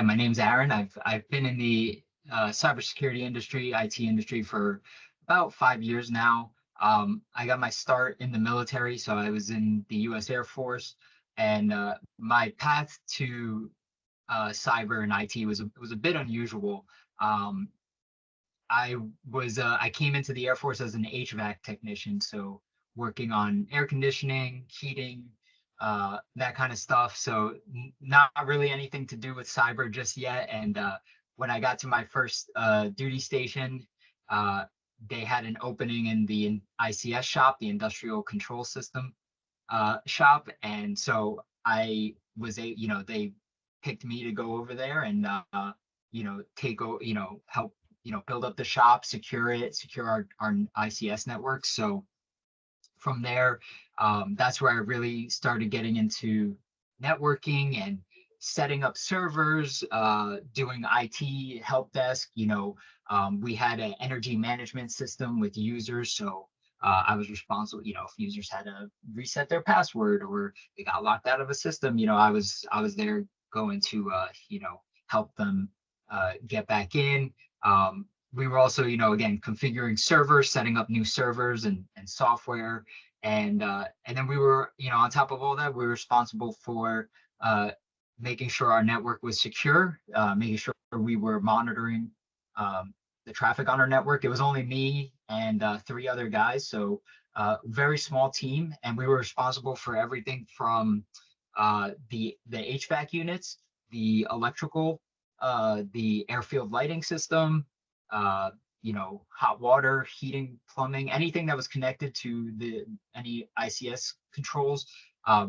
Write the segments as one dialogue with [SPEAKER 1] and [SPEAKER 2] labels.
[SPEAKER 1] my name's Aaron. I've been in the cybersecurity industry, IT industry for about 5 years now. I got my start in the military, so I was in the U.S. Air Force, and my path to cyber and IT was a bit unusual. Um, I came into the Air Force as an HVAC technician, so working on air conditioning, heating, that kind of stuff. So not really anything to do with cyber just yet. And when I got to my first duty station, uh, they had an opening in the ICS shop, the Industrial Control System shop, and so they picked me to go over there and help build up the shop, secure it, secure our ICS network. So from there, that's where I really started getting into networking and setting up servers, doing IT help desk. We had an energy management system with users, so I was responsible. If users had to reset their password or they got locked out of a system, I was there going to help them get back in. We were also, again, configuring servers, setting up new servers and software. And then we were, on top of all that, we were responsible for making sure our network was secure, making sure we were monitoring the traffic on our network. It was only me and three other guys, so very small team, and we were responsible for everything from the HVAC units, the electrical, the airfield lighting system, uh, hot water, heating, plumbing, anything that was connected to any ICS controls,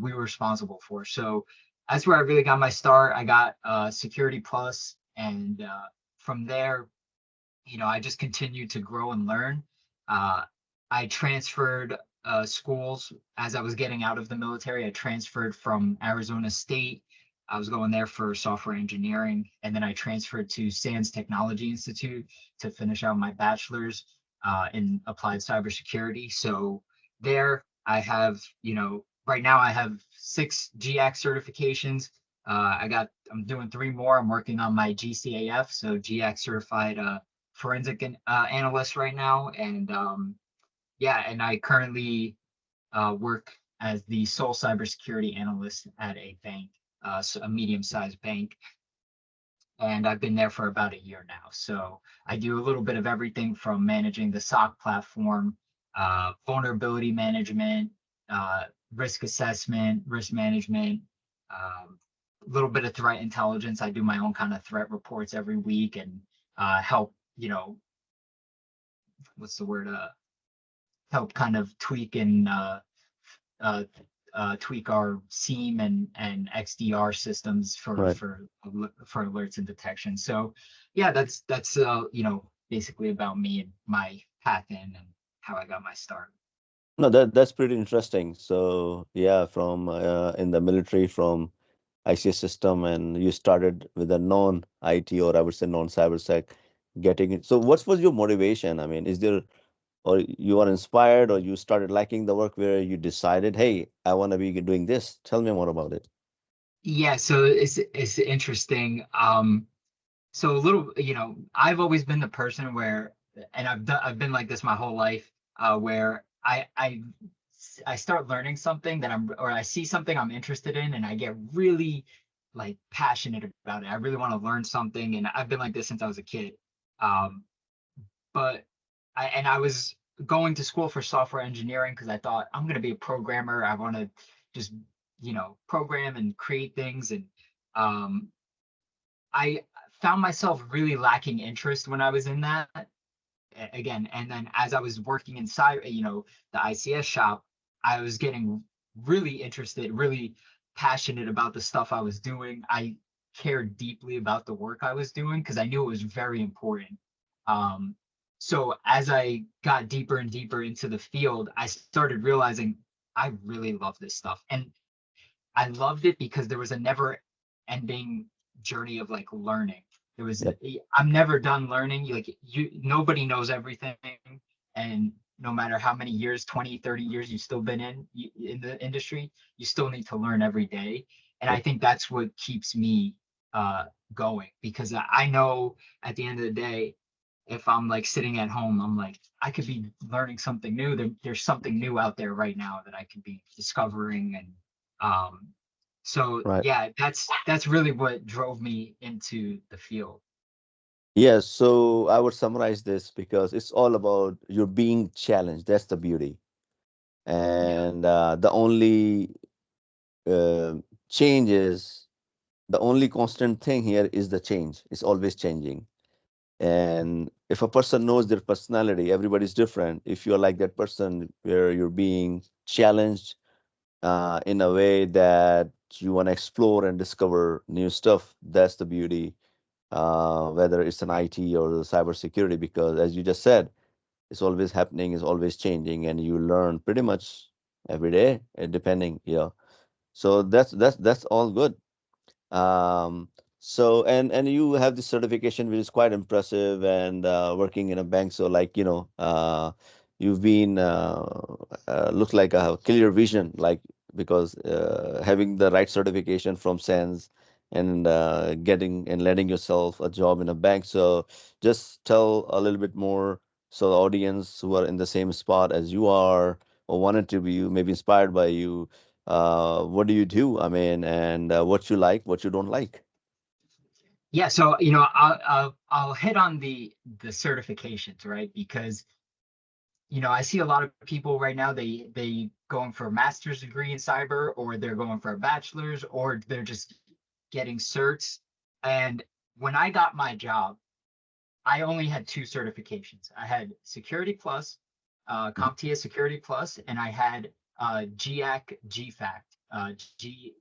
[SPEAKER 1] we were responsible for. So that's where I really got my start. I got Security Plus, and from there, I just continued to grow and learn. Uh, I transferred schools as I was getting out of the military. I transferred from Arizona State. I was going there for software engineering, and then I transferred to SANS Technology Institute to finish out my bachelor's in applied cybersecurity. So there, right now I have 6 GX certifications. I'm doing 3 more. I'm working on my GCAF, so GX certified forensic analyst right now, and yeah, and I currently work as the sole cybersecurity analyst at a bank, so a medium-sized bank, and I've been there for about a year now. So I do a little bit of everything from managing the SOC platform, vulnerability management, uh, risk assessment, risk management, a little bit of threat intelligence. I do my own kind of threat reports every week and help, what's the word? Help kind of uh, tweak our SIEM and XDR systems
[SPEAKER 2] Right.
[SPEAKER 1] for alerts and detection. So yeah, that's basically about me and my path in and how I got my start.
[SPEAKER 2] No, that's pretty interesting. So yeah, from in the military, from ICS system, and you started with a non-IT, or I would say non-cybersec, getting it. So what was your motivation? I mean, is there, or you are inspired, or you started liking the work where you decided, hey, I want to be doing this. Tell me more about it.
[SPEAKER 1] Yeah, so it's interesting. So a little, I've always been the person where, and I've been like this my whole life, where I start learning something or I see something I'm interested in, and I get really like passionate about it. I really want to learn something, and I've been like this since I was a kid. Um, but I was going to school for software engineering because I thought I'm going to be a programmer. I want to just, program and create things, and um, I found myself really lacking interest when I was in that again. And then as I was working inside, the ICS shop, I was getting really interested, really passionate about the stuff I was doing. I cared deeply about the work I was doing because I knew it was very important. Um, so as I got deeper and deeper into the field, I started realizing I really love this stuff. And I loved it because there was a never ending journey of like learning. There was
[SPEAKER 2] Yep.
[SPEAKER 1] I'm never done learning. Nobody knows everything, and no matter how many years, 20, 30 years you've still been in the industry, you still need to learn every day. And I
[SPEAKER 2] Yep.
[SPEAKER 1] think that's what keeps me uh, going, because I know at the end of the day, if I'm like sitting at home, I'm like, I could be learning something new. There's something new out there right now that I could be discovering. And so
[SPEAKER 2] Right.
[SPEAKER 1] yeah, that's really what drove me into the field.
[SPEAKER 2] Yes, so I would summarize this because it's all about you're being challenged. That's the beauty.
[SPEAKER 1] Yeah.
[SPEAKER 2] And the only uh, change is the only constant thing here is the change. It's always changing. And if a person knows their personality, everybody's different. If you're like that person where you're being challenged in a way that you want to explore and discover new stuff, that's the beauty. Whether it's an IT or the cybersecurity, because as you just said, it's always happening, it's always changing, and you learn pretty much every day, depending, So that's all good. Um, so and you have this certification which is quite impressive and working in a bank. So like, you've been looks like a clear vision, like because having the right certification from Sense and getting and letting yourself a job in a bank. So just tell a little bit more so the audience who are in the same spot as you are or wanted to be you, maybe inspired by you, what do you do? I mean, and what you like, what you don't like.
[SPEAKER 1] Yeah, so I'll hit on the certifications, right? Because I see a lot of people right now, they going for a master's degree in cyber, or they're going for a bachelor's, or they're just getting certs. And when I got my job, I only had two certifications. I had Security Plus,
[SPEAKER 2] Mhm,
[SPEAKER 1] CompTIA Security Plus, and I had GIAC GFACT,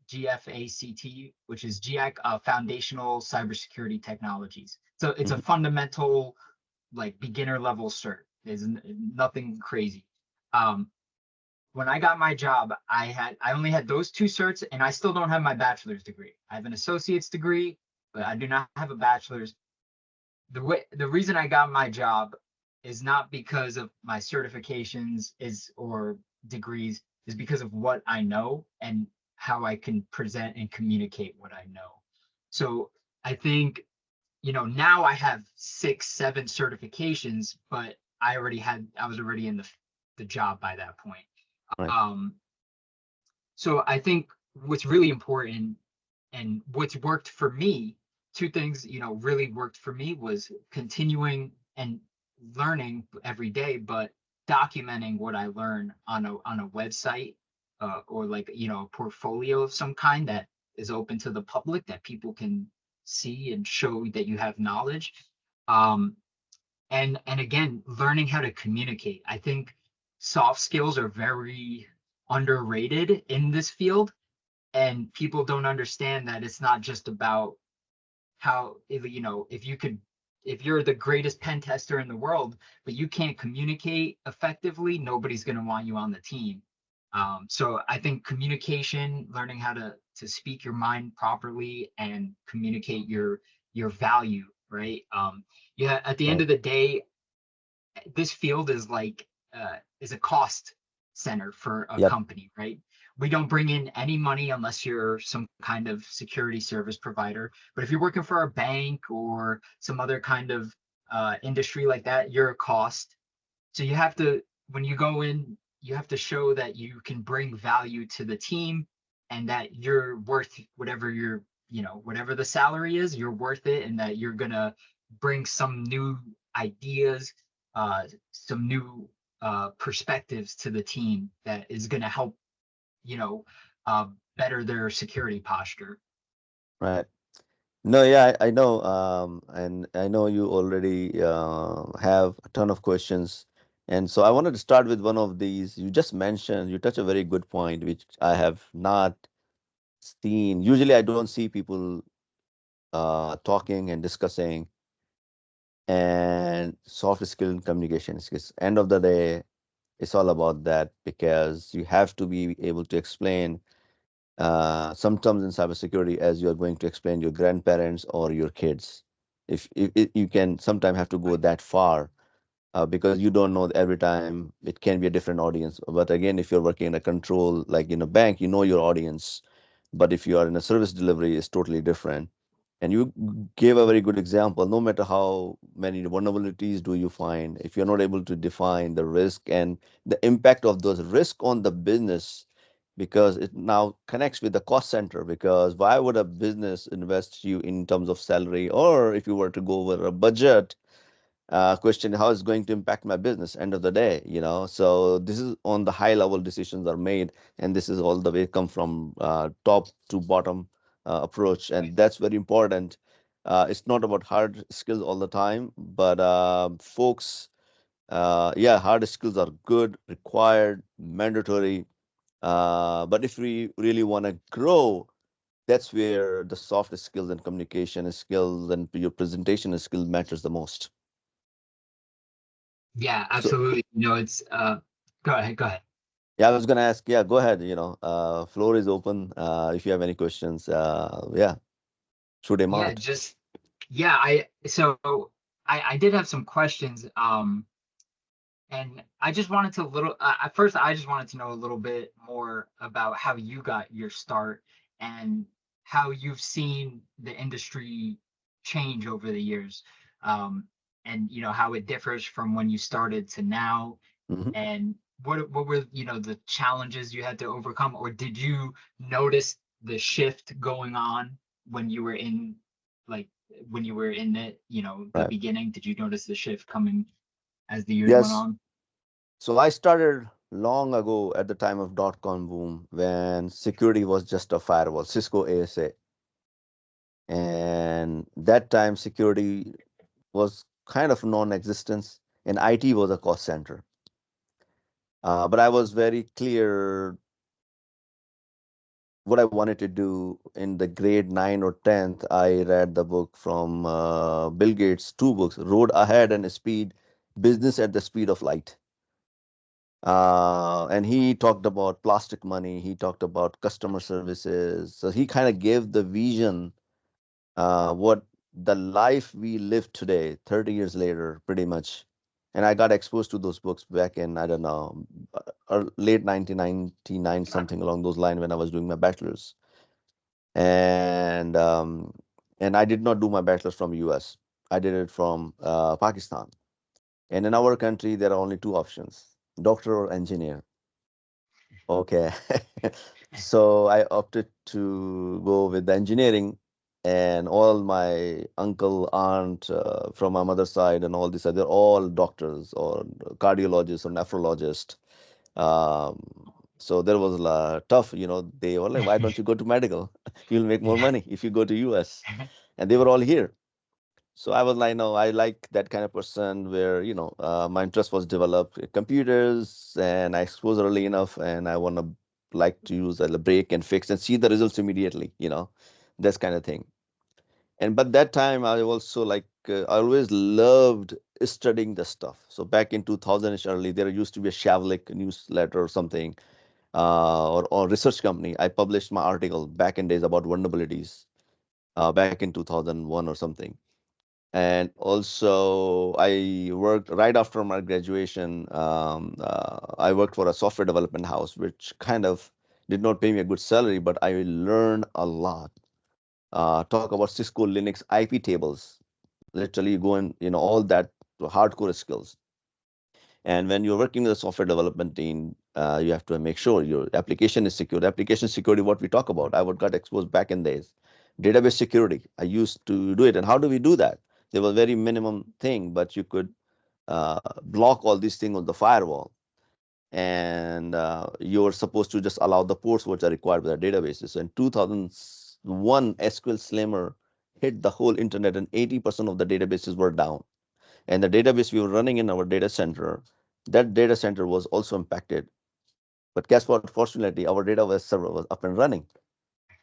[SPEAKER 1] GFACT, which is GIAC Foundational Cybersecurity Technologies. So it's a
[SPEAKER 2] mhm.
[SPEAKER 1] fundamental, like beginner level cert. There's nothing crazy. Um, when I got my job, I only had those two certs, and I still don't have my bachelor's degree. I have an associate's degree, but I do not have a bachelor's. The reason I got my job is not because of my certifications is or degrees, is because of what I know and how I can present and communicate what I know. So I think, now I have 6, 7 certifications, but I was already in the job by that point.
[SPEAKER 2] Right,
[SPEAKER 1] Um, so I think what's really important and what's worked for me, two things, really worked for me was continuing and learning every day, but documenting what I learn on a website, or like, a portfolio of some kind that is open to the public that people can see and show that you have knowledge. Um, and again, learning how to communicate. I think soft skills are very underrated in this field, and people don't understand that it's not just about how, if you're the greatest pen tester in the world, but you can't communicate effectively, nobody's going to want you on the team. So I think communication, learning how to speak your mind properly and communicate your value, right? Yeah, at the end
[SPEAKER 2] right.
[SPEAKER 1] of the day, this field is a cost center for a
[SPEAKER 2] Yep.
[SPEAKER 1] company, right? We don't bring in any money unless you're some kind of security service provider. But if you're working for a bank or some other kind of industry like that, you're a cost. So you have to, when you go in, you have to show that you can bring value to the team and that you're worth whatever whatever the salary is, you're worth it, and that you're gonna bring some new ideas, some new perspectives to the team that is gonna help, you know, uh, better their security posture.
[SPEAKER 2] Right. No, yeah, I know. And I know you already have a ton of questions. And so I wanted to start with one of these. You just mentioned, you touch a very good point, which I have not seen. Usually, I don't see people talking and discussing and soft skill and communication skills. End of the day, it's all about that because you have to be able to explain some terms in cybersecurity as you are going to explain your grandparents or your kids. If you can sometimes have to go
[SPEAKER 1] Right.
[SPEAKER 2] that far because you don't know every time it can be a different audience. But again, if you're working in a control like in a bank, you know your audience. But if you are in a service delivery, it's totally different. And you gave a very good example. No matter how many vulnerabilities do you find, if you're not able to define the risk and the impact of those risk on the business, because it now connects with the cost center. Because why would a business invest you in terms of salary, or if you were to go over a budget, question how is going to impact my business end of the day, so this is on the high level decisions are made, and this is all the way come from top to bottom approach,
[SPEAKER 1] Right.
[SPEAKER 2] and that's very important. It's not about hard skills all the time, but folks, yeah, hard skills are good, required, mandatory, but if we really want to grow, that's where the soft skills and communication skills and your presentation skills matters the most.
[SPEAKER 1] Yeah,
[SPEAKER 2] So
[SPEAKER 1] absolutely. It's go ahead, go ahead.
[SPEAKER 2] yeah, I was gonna ask. Yeah, go ahead. Floor is open. If you have any questions, yeah, shoot him
[SPEAKER 1] Yeah,
[SPEAKER 2] out.
[SPEAKER 1] just yeah, I did have some questions. And I just wanted to little at first I just wanted to know a little bit more about how you got your start and how you've seen the industry change over the years. And how it differs from when you started to now,
[SPEAKER 2] Hmm.
[SPEAKER 1] and what were the challenges you had to overcome, or did you notice the shift going on when you were in, like, when you were in the
[SPEAKER 2] Right.
[SPEAKER 1] beginning? Did you notice the shift coming as the years went
[SPEAKER 2] Yes.
[SPEAKER 1] on?
[SPEAKER 2] So I started long ago at the time of dot-com boom when security was just a firewall, Cisco ASA, and that time security was kind of non-existence, and IT was a cost center. But I was very clear what I wanted to do in the grade 9 or 10th. I read the book from Bill Gates, two books, Road Ahead and Speed, Business at the Speed of Light. And he talked about plastic money, he talked about customer services. So he kind of gave the vision, what the life we live today, 30 years later, pretty much. And I got exposed to those books back in, I don't know, late 1999, something along those lines when I was doing my bachelor's. and I did not do my bachelor's from US. I did it from Pakistan. And in our country, there are only two options: doctor or engineer. Okay. So I opted to go with the engineering, and all my uncle, aunt from my mother's side, and all this, they're all doctors or cardiologists or nephrologists. So there was tough, they were like, why don't you go to medical? You'll make more
[SPEAKER 1] Yeah.
[SPEAKER 2] money if you go to US. And they were all here. So I was like, no, I like that kind of person where, my interest was developed computers, and I exposed early enough, and I want to like to use a break and fix and see the results immediately, this kind of thing. And but that time I also like, I always loved studying the stuff. So back in 2000 early, there used to be a Shavlik newsletter or something, or research company. I published my article back in days about vulnerabilities, back in 2001 or something. And also, I worked right after my graduation. I worked for a software development house, which kind of did not pay me a good salary, but I learned a lot. Talk about Cisco Linux IP tables, literally going, all that hardcore skills. And when you're working with a software development team, you have to make sure your application is secure. Application security, what we talk about, I would got exposed back in days. Database security, I used to do it. And how do we do that? There was very minimum thing, but you could block all these things on the firewall. And you're supposed to just allow the ports which are required by the databases. So in 2001, SQL Slammer hit the whole internet, and 80% of the databases were down. And the database we were running in our data center, that data center was also impacted. But guess what? Fortunately, our database server was up and running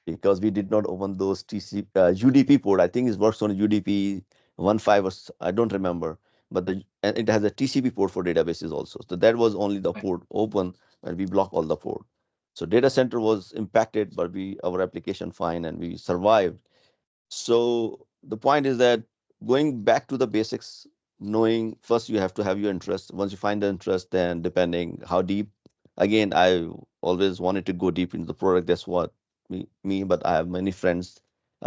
[SPEAKER 2] because we did not open those UDP port. I think it works on UDP 1.5 or I don't remember, but and it has a TCP port for databases also. So that was only the
[SPEAKER 1] Right.
[SPEAKER 2] port open, and we block all the port. So data center was impacted, but our application fine, and we survived. So the point is that going back to the basics, knowing first you have to have your interest. Once you find the interest, then depending how deep, again, I always wanted to go deep into the product. That's what me, but I have many friends.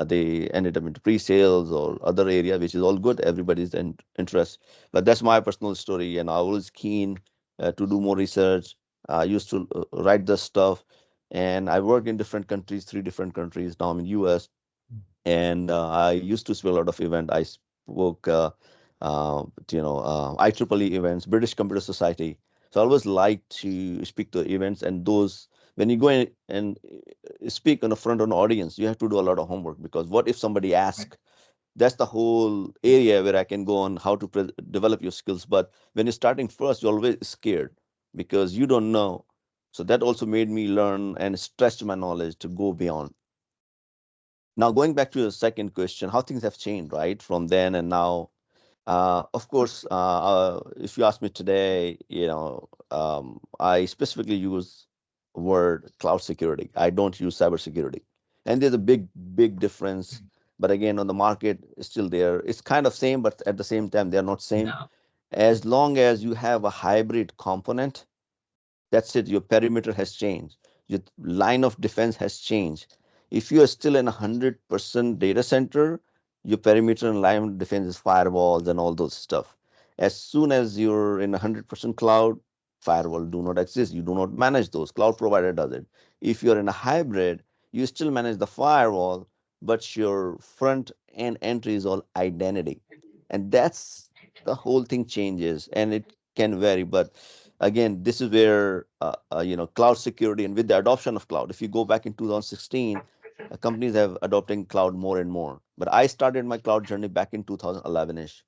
[SPEAKER 2] They ended up into pre-sales or other area, which is all good. Everybody's interest. But that's my personal story, and I was keen to do more research. I used to write the stuff, and I worked in different countries, 3 different countries. Now I'm in US, and I used to speak a lot of event. I spoke, IEEE events, British Computer Society. So I always like to speak to events, and those when you go in and speak on a front on audience, you have to do a lot of homework because what if somebody
[SPEAKER 1] Right.
[SPEAKER 2] asks? That's the whole area where I can go on how to develop your skills. But when you're starting first, you're always scared because you don't know. So that also made me learn and stretch my knowledge to go beyond. Now, going back to your second question, how things have changed, right, from then and now. Of course, if you ask me today, I specifically use word cloud security. I don't use cybersecurity, and there's a big difference. But again, on the market, it's still there. It's kind of same, but at the same time, they're not same.
[SPEAKER 1] No.
[SPEAKER 2] As long as you have a hybrid component, that's it. Your perimeter has changed. Your line of defense has changed. If you are still in 100% data center, your perimeter and line of defense is firewalls and all those stuff. As soon as you're in 100% cloud, firewall do not exist. You do not manage those. Cloud provider does it. If you're in a hybrid, you still manage the firewall, but your front end entry is all identity. And that's the whole thing changes, and it can vary. But again, this is where cloud security and with the adoption of cloud, if you go back in 2016, companies have adopting cloud more and more. But I started my cloud journey back in 2011ish.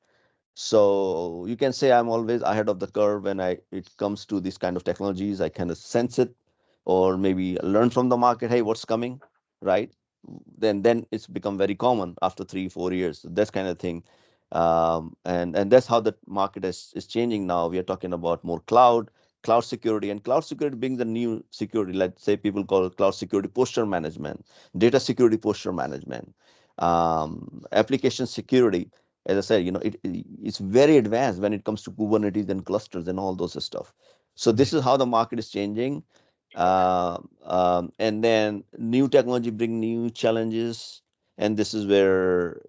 [SPEAKER 2] So you can say I'm always ahead of the curve when it comes to these kind of technologies. I kind of sense it or maybe learn from the market, hey, what's coming, right? Then it's become very common after 3 4 years. That's kind of thing. And that's how the market is changing now. We are talking about more cloud security, and cloud security being the new security. Let's say people call it cloud security posture management, data security posture management, application security. As I said, it's very advanced when it comes to Kubernetes and clusters and all those stuff. So this is how the market is changing. And then new technology bring new challenges, and this is where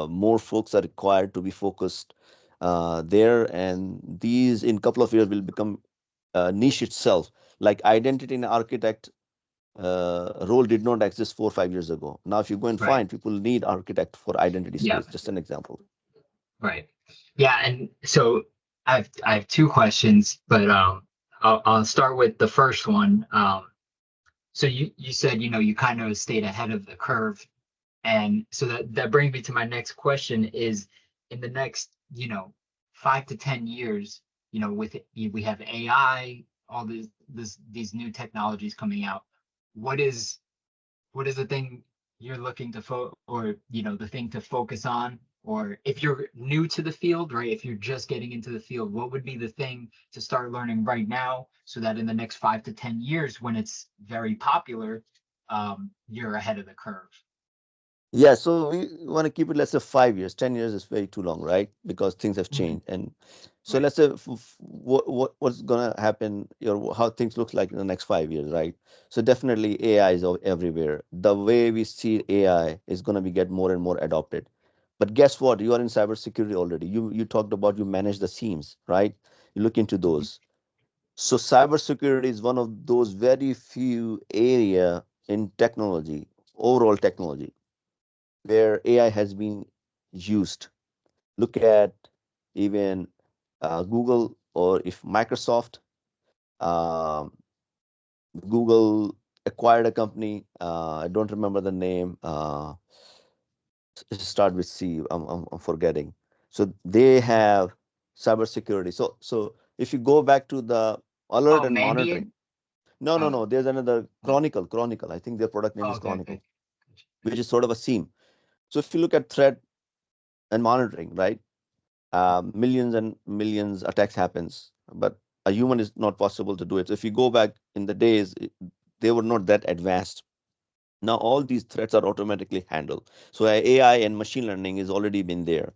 [SPEAKER 2] more folks are required to be focused there. And these in couple of years will become niche itself. Like identity and architect role did not exist 4 or 5 years ago. Now, if you go and
[SPEAKER 1] Right.
[SPEAKER 2] find people need architect for identity
[SPEAKER 1] Yeah.
[SPEAKER 2] space, just an example.
[SPEAKER 1] Right. Yeah. And so I have two questions, but I'll start with the first one. So you said, you kind of stayed ahead of the curve. And so that brings me to my next question is in the next, 5 to 10 years, with we have AI, all these new technologies coming out. What is what is the thing you're looking to or the thing to focus on? Or if you're new to the field, right? If you're just getting into the field, what would be the thing to start learning right now so that in the next 5 to 10 years, when it's very popular, you're ahead of the curve?
[SPEAKER 2] Yeah, so we want to keep it, let's say 5 years. 10 years is way too long, right? Because things have
[SPEAKER 1] Mhm.
[SPEAKER 2] changed. And so
[SPEAKER 1] Right.
[SPEAKER 2] let's say what's gonna happen, how things look like in the next 5 years, right? So definitely AI is everywhere. The way we see AI is gonna be get more and more adopted. But guess what? You are in cybersecurity already. You talked about you manage the SIEMs, right? You look into
[SPEAKER 1] Mhm.
[SPEAKER 2] those. So cybersecurity is one of those very few area in technology, overall technology, where AI has been used. Look at even Google, or if Microsoft, um, Google acquired a company. I don't remember the name. Start with C. I'm forgetting. So they have cybersecurity. So if you go back to the alert
[SPEAKER 1] Oh,
[SPEAKER 2] and monitoring,
[SPEAKER 1] Mandiant?
[SPEAKER 2] no, no,
[SPEAKER 1] Oh,
[SPEAKER 2] no. There's another
[SPEAKER 1] no.
[SPEAKER 2] Chronicle. I think their product name
[SPEAKER 1] Oh,
[SPEAKER 2] is
[SPEAKER 1] okay, okay.
[SPEAKER 2] Chronicle, which is sort of a SIEM. So if you look at threat and monitoring, right? Millions and millions attacks happens, but a human is not possible to do it. So if you go back in the days, they were not that advanced. Now all these threats are automatically handled. So AI and machine learning is already been there.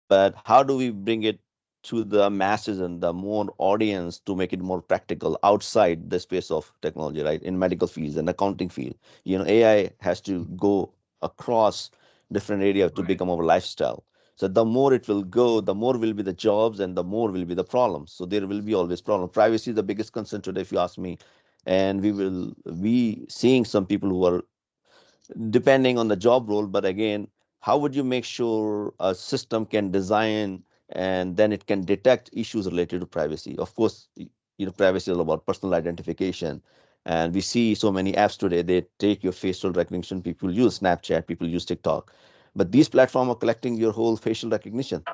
[SPEAKER 2] But how do we bring it to the masses and the more audience to make it more practical outside the space of technology, right? In medical fields and accounting field, AI has to go. across different areas to
[SPEAKER 1] Right.
[SPEAKER 2] become our lifestyle. So the more it will go, the more will be the jobs and the more will be the problems. So there will be always problem. Privacy is the biggest concern today, if you ask me. And we will be seeing some people who are depending on the job role. But again, how would you make sure a system can design and then it can detect issues related to privacy? Of course, privacy is all about personal identification. And we see so many apps today, they take your facial recognition. People use Snapchat, people use TikTok. But these platforms are collecting your whole facial recognition.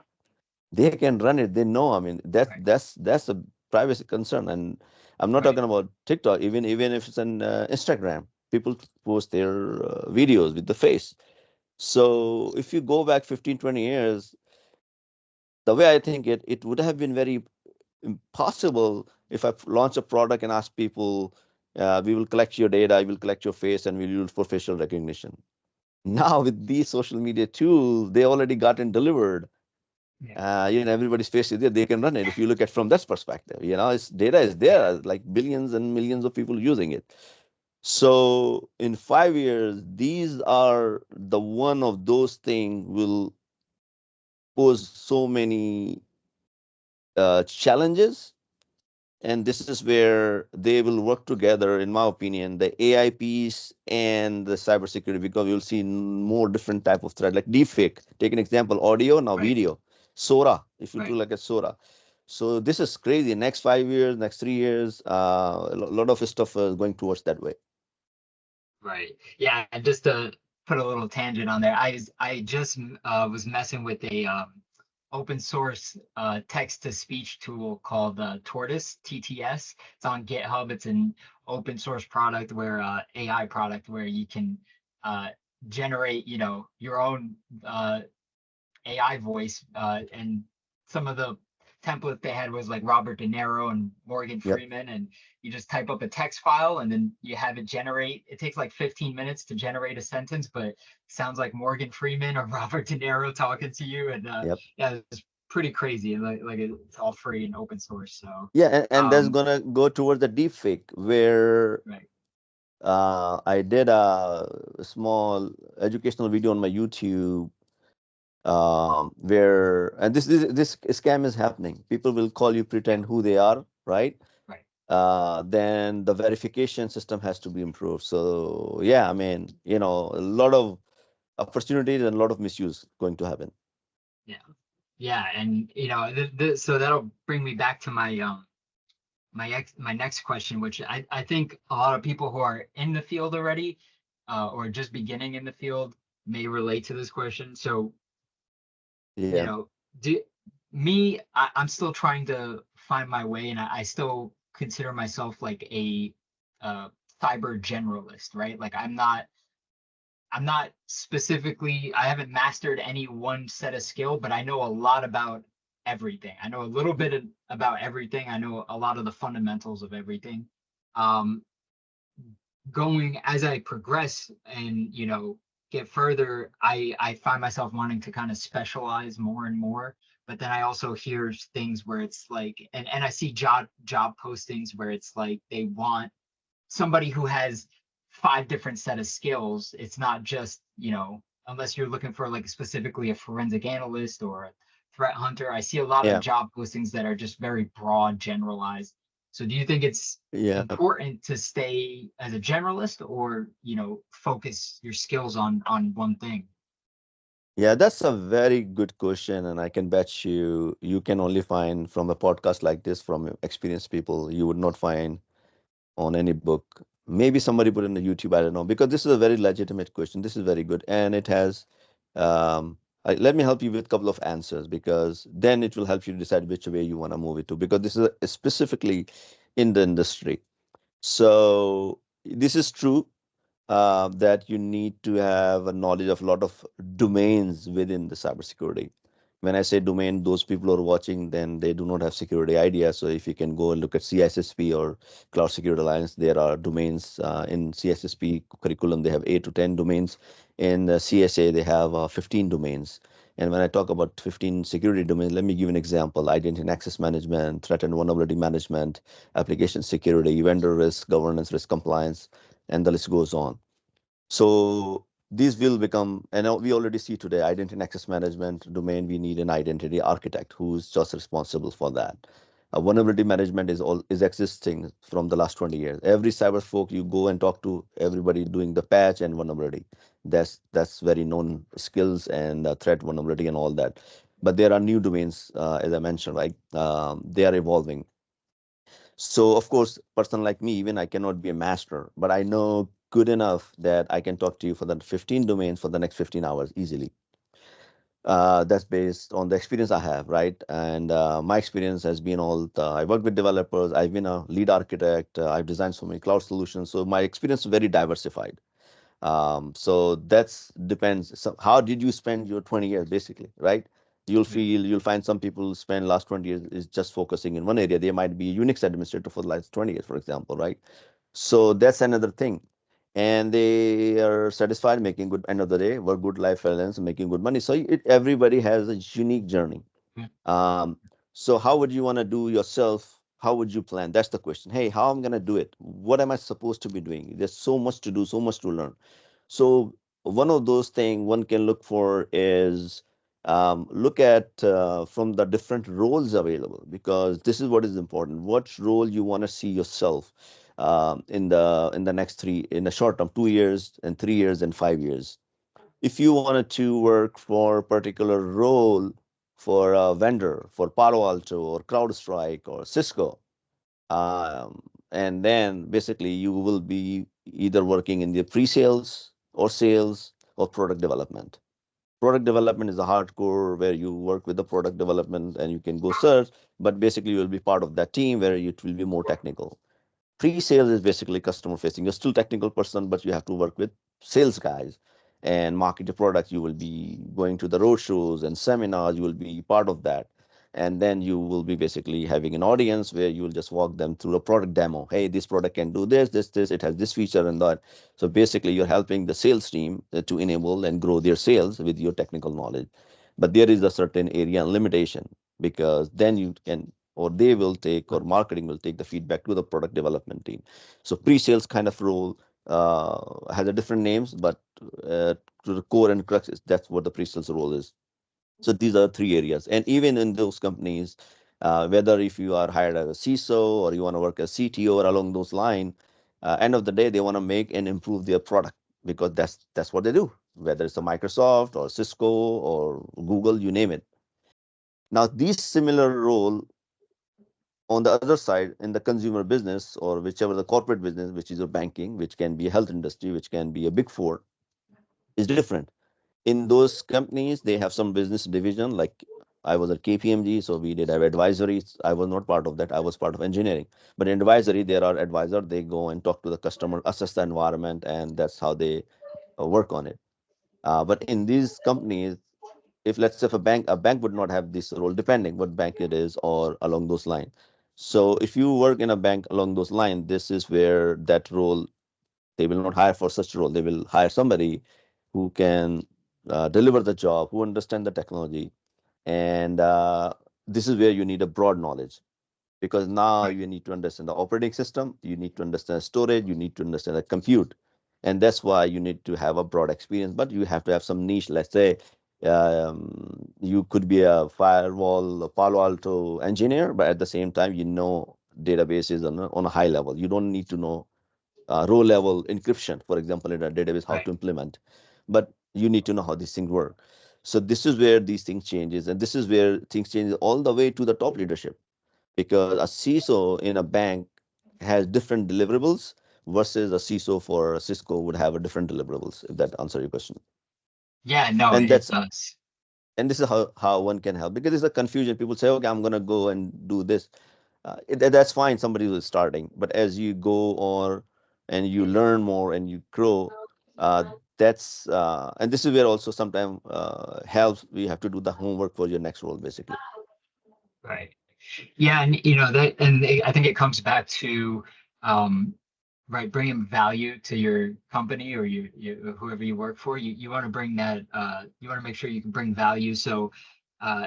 [SPEAKER 2] They can run it. They know. I mean,
[SPEAKER 1] Right.
[SPEAKER 2] that's a privacy concern. And I'm not
[SPEAKER 1] Right.
[SPEAKER 2] talking about TikTok. Even if it's an Instagram, people post their videos with the face. So if you go back 15, 20 years, the way I think it would have been very impossible if I launch a product and ask people, we will collect your data, I will collect your face, and we'll use for facial recognition. Now with these social media tools, they already gotten delivered.
[SPEAKER 1] Yeah.
[SPEAKER 2] Everybody's face is there. They can run it. If you look at from that perspective, it's data is
[SPEAKER 1] Yeah.
[SPEAKER 2] there, like billions and millions of people using it. So in 5 years, these are the one of those things will pose so many challenges. And this is where they will work together, in my opinion, the AI piece and the cybersecurity, because you'll see more different type of threat, like deepfake. Take an example, audio, now
[SPEAKER 1] Right.
[SPEAKER 2] video. Sora, if you do
[SPEAKER 1] Right.
[SPEAKER 2] like a Sora. So this is crazy. Next 5 years, next 3 years, a lot of stuff is going towards that way.
[SPEAKER 1] Right. Yeah. And just to put a little tangent on there, I just was messing with a open source text to speech tool called Tortoise TTS. It's on GitHub. It's an open source product where AI product where you can uh, generate your own AI voice, and some of the template they had was like Robert De Niro and Morgan
[SPEAKER 2] Yep.
[SPEAKER 1] Freeman, and you just type up a text file and then you have it generate. It takes like 15 minutes to generate a sentence, but it sounds like Morgan Freeman or Robert De Niro talking to you, and
[SPEAKER 2] Yep.
[SPEAKER 1] yeah, it's pretty crazy. Like it's all free and open source. So
[SPEAKER 2] Yeah, and that's
[SPEAKER 1] um,
[SPEAKER 2] gonna go towards the deepfake, where
[SPEAKER 1] right,
[SPEAKER 2] I did a small educational video on my YouTube, where and this scam is happening. People will call you,
[SPEAKER 1] yeah,
[SPEAKER 2] pretend who they are, right?
[SPEAKER 1] right,
[SPEAKER 2] Then the verification system has to be improved. So yeah, I mean, a lot of opportunities and a lot of misuse going to happen.
[SPEAKER 1] yeah, yeah, and so that'll bring me back to my next question, which I think a lot of people who are in the field already, or just beginning in the field, may relate to this question. So, you
[SPEAKER 2] Yeah,
[SPEAKER 1] know, do I'm still trying to find my way, and I still consider myself like a uh, cyber generalist, right? Like I'm not specifically, I haven't mastered any one set of skill, but I know a lot about everything. I know a little bit about everything. I know a lot of the fundamentals of everything. Um, Going as I progress and get further, I find myself wanting to kind of specialize more and more. But then I also hear things where it's like, and I see job postings where it's like they want somebody who has five different set of skills. It's not just, unless you're looking for like specifically a forensic analyst or a threat hunter. I see a lot of
[SPEAKER 2] yeah,
[SPEAKER 1] job postings that are just very broad, generalized. So do you think it's
[SPEAKER 2] yeah.
[SPEAKER 1] important to stay as a generalist, or, focus your skills on one thing?
[SPEAKER 2] Yeah, that's a very good question, and I can bet you can only find from a podcast like this from experienced people. You would not find on any book. Maybe somebody put in the YouTube, I don't know, because this is a very legitimate question. This is very good, and it has. Let me help you with a couple of answers, because then it will help you decide which way you want to move it to. Because this is specifically in the industry. So this is true, that you need to have a knowledge of a lot of domains within the cybersecurity. When I say domain, those people who are watching, then they do not have security idea. So if you can go and look at CISSP or Cloud Security Alliance, there are domains in CISSP curriculum. They have 8 to 10 domains. In CSA, they have 15 domains. And when I talk about 15 security domains, let me give an example: identity and access management, threat and vulnerability management, application security, vendor risk, governance, risk compliance, and the list goes on. So these will become, and we already see today, identity and access management domain, we need an identity architect who's just responsible for that. Vulnerability management is existing from the last 20 years. Every cyber folk, you go and talk to everybody doing the patch and vulnerability. That's very known skills and threat vulnerability and all that. But there are new domains, as I mentioned, right? They are evolving. So of course, person like me, even I cannot be a master, but I know good enough that I can talk to you for the 15 domains for the next 15 hours easily. That's based on the experience I have, right? And my experience has been I work with developers, I've been a lead architect, I've designed so many cloud solutions. So my experience is very diversified. So that's depends. So how did you spend your 20 years basically, right? You'll find some people spend last 20 years is just focusing in one area. They might be Unix administrator for the last 20 years, for example, right? So that's another thing. And they are satisfied making good end of the day, work good life balance, making good money. So everybody has a unique journey.
[SPEAKER 1] Yeah.
[SPEAKER 2] Um, so how would you want to do yourself? How would you plan? That's the question. Hey, how I'm gonna do it? What am I supposed to be doing? There's so much to do, so much to learn. So one of those things one can look for is look at from the different roles available, because this is what is important. What role you want to see yourself in the next in the short term, 2 years and 3 years and 5 years. If you wanted to work for a particular role for a vendor, for Palo Alto or CrowdStrike or Cisco, and then basically you will be either working in the pre-sales or sales or product development. Product development is a hardcore where you work with the product development and you can go search, but basically you will be part of that team where it will be more technical. Pre-sales is basically customer facing. You're still technical person, but you have to work with sales guys and market the product. You will be going to the road shows and seminars. You will be part of that. And then you will be basically having an audience where you will just walk them through a product demo. Hey, this product can do this, it has this feature and that. So basically you're helping the sales team to enable and grow their sales with your technical knowledge. But there is a certain area and limitation, because then you can, or they will take, or marketing will take the feedback to the product development team. So pre-sales kind of role has a different names, but to the core and crux is that's what the pre-sales role is. So these are three areas. And even in those companies, whether if you are hired as a CISO or you want to work as CTO or along those lines, end of the day, they want to make and improve their product, because that's what they do, whether it's a Microsoft or Cisco or Google, you name it. Now, these similar role on the other side in the consumer business or whichever the corporate business, which is a banking, which can be a health industry, which can be a big four, is different. In those companies, they have some business division. Like I was at KPMG, so we did have advisories. I was not part of that. I was part of engineering. But in advisory, there are advisors. They go and talk to the customer, assess the environment, and that's how they work on it. But in these companies, if let's say if a bank would not have this role, depending what bank it is or along those lines. So if you work in a bank along those lines, this is where that role, they will not hire for such role. They will hire somebody who can deliver the job, who understand the technology. And this is where you need a broad knowledge, because now
[SPEAKER 1] Right.
[SPEAKER 2] you need to understand the operating system, you need to understand storage, you need to understand the compute. And that's why you need to have a broad experience, but you have to have some niche. Let's say you could be a firewall, a Palo Alto engineer, but at the same time, databases on a high level. You don't need to know row level encryption, for example, in a database, how
[SPEAKER 1] Right.
[SPEAKER 2] to implement, but you need to know how these things work. So this is where these things changes, and this is where things change all the way to the top leadership, because a CISO in a bank has different deliverables versus a CISO for Cisco would have a different deliverables, if that answers your question.
[SPEAKER 1] Yeah, no,
[SPEAKER 2] And
[SPEAKER 1] it
[SPEAKER 2] that's
[SPEAKER 1] does.
[SPEAKER 2] and this is how one can help, because there's a confusion. People say, okay, I'm going to go and do this. That's fine, somebody who's starting, but as you go on and you learn more and you grow, uh, that's and this is where also sometimes helps, we have to do the homework for your next role basically.
[SPEAKER 1] Right. Yeah, and I think it comes back to um, right, bringing value to your company or whoever you work for. You want to bring that. You want to make sure you can bring value. So,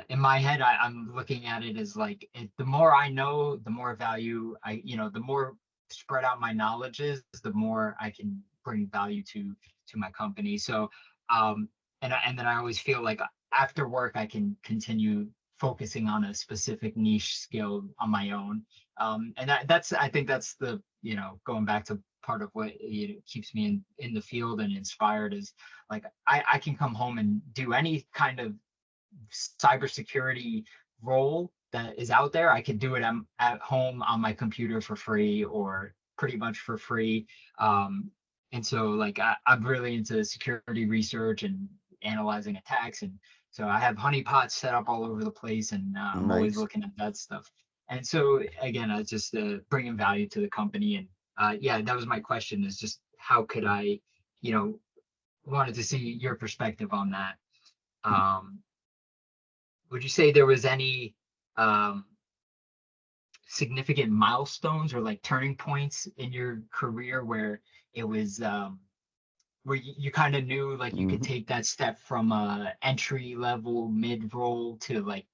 [SPEAKER 1] in my head, I'm looking at it as like the more I know, the more value the more spread out my knowledge is, the more I can bring value to to my company. So and then I always feel like after work I can continue focusing on a specific niche skill on my own. And that's I think that's the, going back to part of what, keeps me in the field and inspired is like I can come home and do any kind of cybersecurity role that is out there. I could do it at home on my computer for free or pretty much for free. And so like I'm really into security research and analyzing attacks. And so I have honeypots set up all over the place, and I'm always
[SPEAKER 2] Nice.
[SPEAKER 1] looking at that stuff. And so again, just bringing value to the company. And yeah, that was my question, is just how could I, you know, wanted to see your perspective on that. Um, would you say there was any um, significant milestones or like turning points in your career where it was where you kind of knew like you could
[SPEAKER 2] Mhm.
[SPEAKER 1] take that step from a entry level mid role to like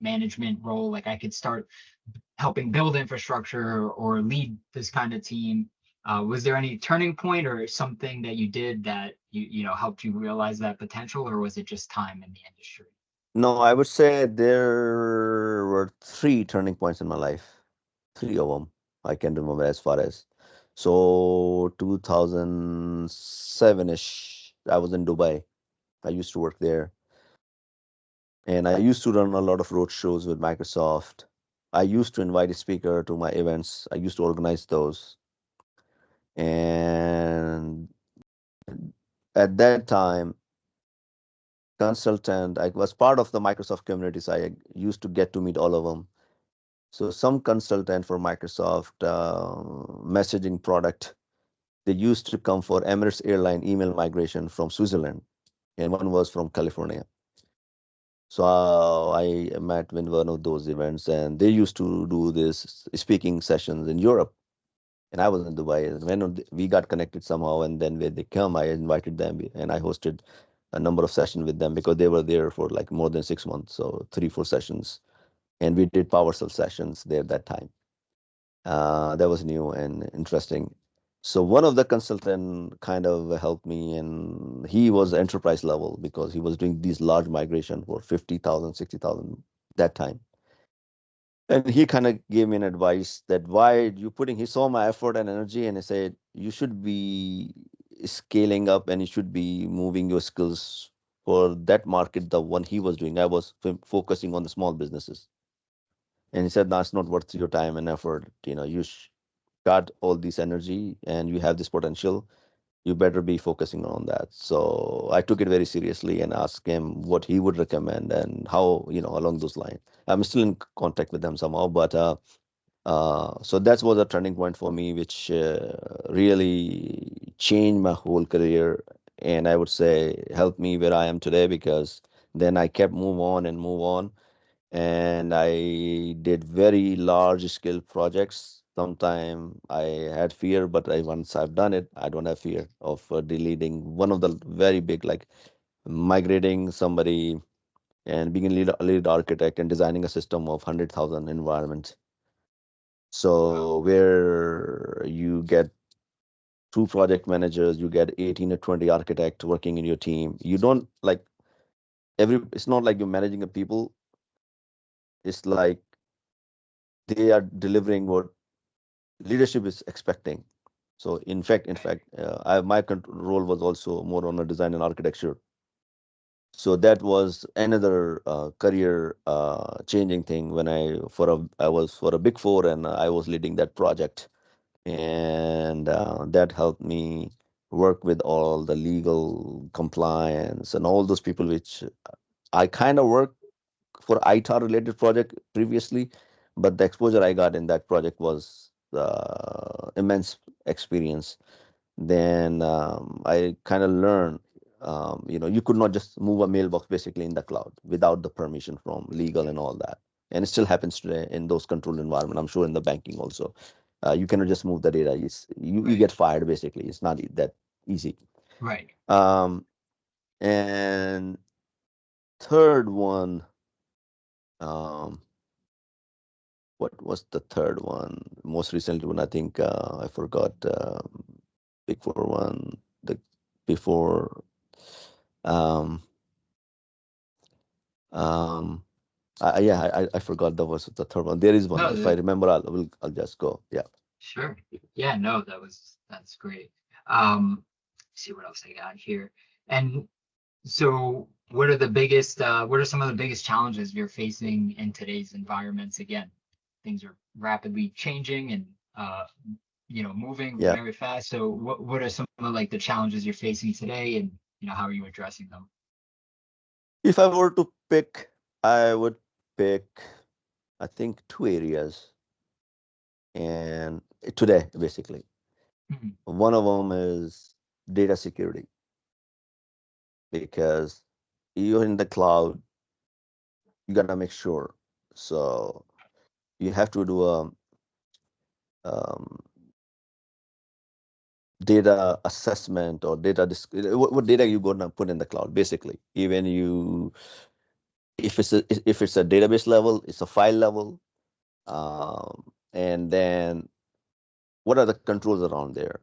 [SPEAKER 1] management role, like I could start helping build infrastructure or lead this kind of team? Was there any turning point or something that you did that helped you realize that potential, or was it just time in the industry?
[SPEAKER 2] No, I would say there were three turning points in my life. Three of them I can remember as far as. So 2007-ish, I was in Dubai. I used to work there. And I used to run a lot of road shows with Microsoft. I used to invite a speaker to my events. I used to organize those. And at that time, consultant, I was part of the Microsoft community, so I used to get to meet all of them. So some consultant for Microsoft messaging product, they used to come for Emirates Airline email migration from Switzerland, and one was from California. So I met in one of those events, and they used to do this speaking sessions in Europe, and I was in Dubai. And when we got connected somehow, and then when they come, I invited them, and I hosted a number of sessions with them because they were there for like more than 6 months, so 3, 4 sessions, and we did PowerShell sessions there that time. That was new and interesting. So one of the consultant kind of helped me, and he was enterprise level because he was doing these large migration for 50,000, 60,000 that time. And he kind of gave me an advice that why you putting, he saw my effort and energy, and he said, you should be scaling up and you should be moving your skills for that market, the one he was doing. I was focusing on the small businesses. And he said, that's not worth your time and effort. You got all this energy and you have this potential. You better be focusing on that. So I took it very seriously and asked him what he would recommend and how, along those lines. I'm still in contact with them somehow, but so that was a turning point for me, which really changed my whole career. And I would say helped me where I am today because then I kept move on and move on, and I did very large scale projects. Sometimes I had fear, but once I've done it, I don't have fear of deleting one of the very big, like migrating somebody and being a lead architect and designing a system of 100,000 environments.
[SPEAKER 1] Wow.
[SPEAKER 2] So where you get two project managers, you get 18 or 20 architects working in your team. You don't like it's not like you're managing a people. It's like they are delivering what leadership is expecting. So in fact, my role was also more on a design and architecture. So that was another career changing thing when I was for a big four and I was leading that project, and that helped me work with all the legal compliance and all those people which I kind of worked for ITAR related project previously, but the exposure I got in that project was immense experience. Then I kind of learned, you could not just move a mailbox basically in the cloud without the permission from legal and all that. And it still happens today in those controlled environment. I'm sure in the banking also, you cannot just move the data. You
[SPEAKER 1] Right.
[SPEAKER 2] get fired basically. It's not that easy.
[SPEAKER 1] Right.
[SPEAKER 2] Um, and third one, um, what was the third one? Most recently one, I think I forgot. Big four one. The before. Um, um, yeah, I forgot the third one. There is one.
[SPEAKER 1] No,
[SPEAKER 2] If I remember, I'll just go. Yeah.
[SPEAKER 1] sure. Yeah, no, that's great. See what else I got here. And so what are some of the biggest challenges you're facing in today's environments? Again, things are rapidly changing and moving
[SPEAKER 2] Yeah.
[SPEAKER 1] very fast. So what are some of like the challenges you're facing today and how are you addressing them?
[SPEAKER 2] If I were to pick, I would pick, I think, two areas, and today basically.
[SPEAKER 1] Mhm.
[SPEAKER 2] One of them is data security, because you're in the cloud, you gotta make sure. So you have to do a um, data assessment or what data you gonna put in the cloud, basically. Even you, if it's a database level, it's a file level, and then what are the controls around there?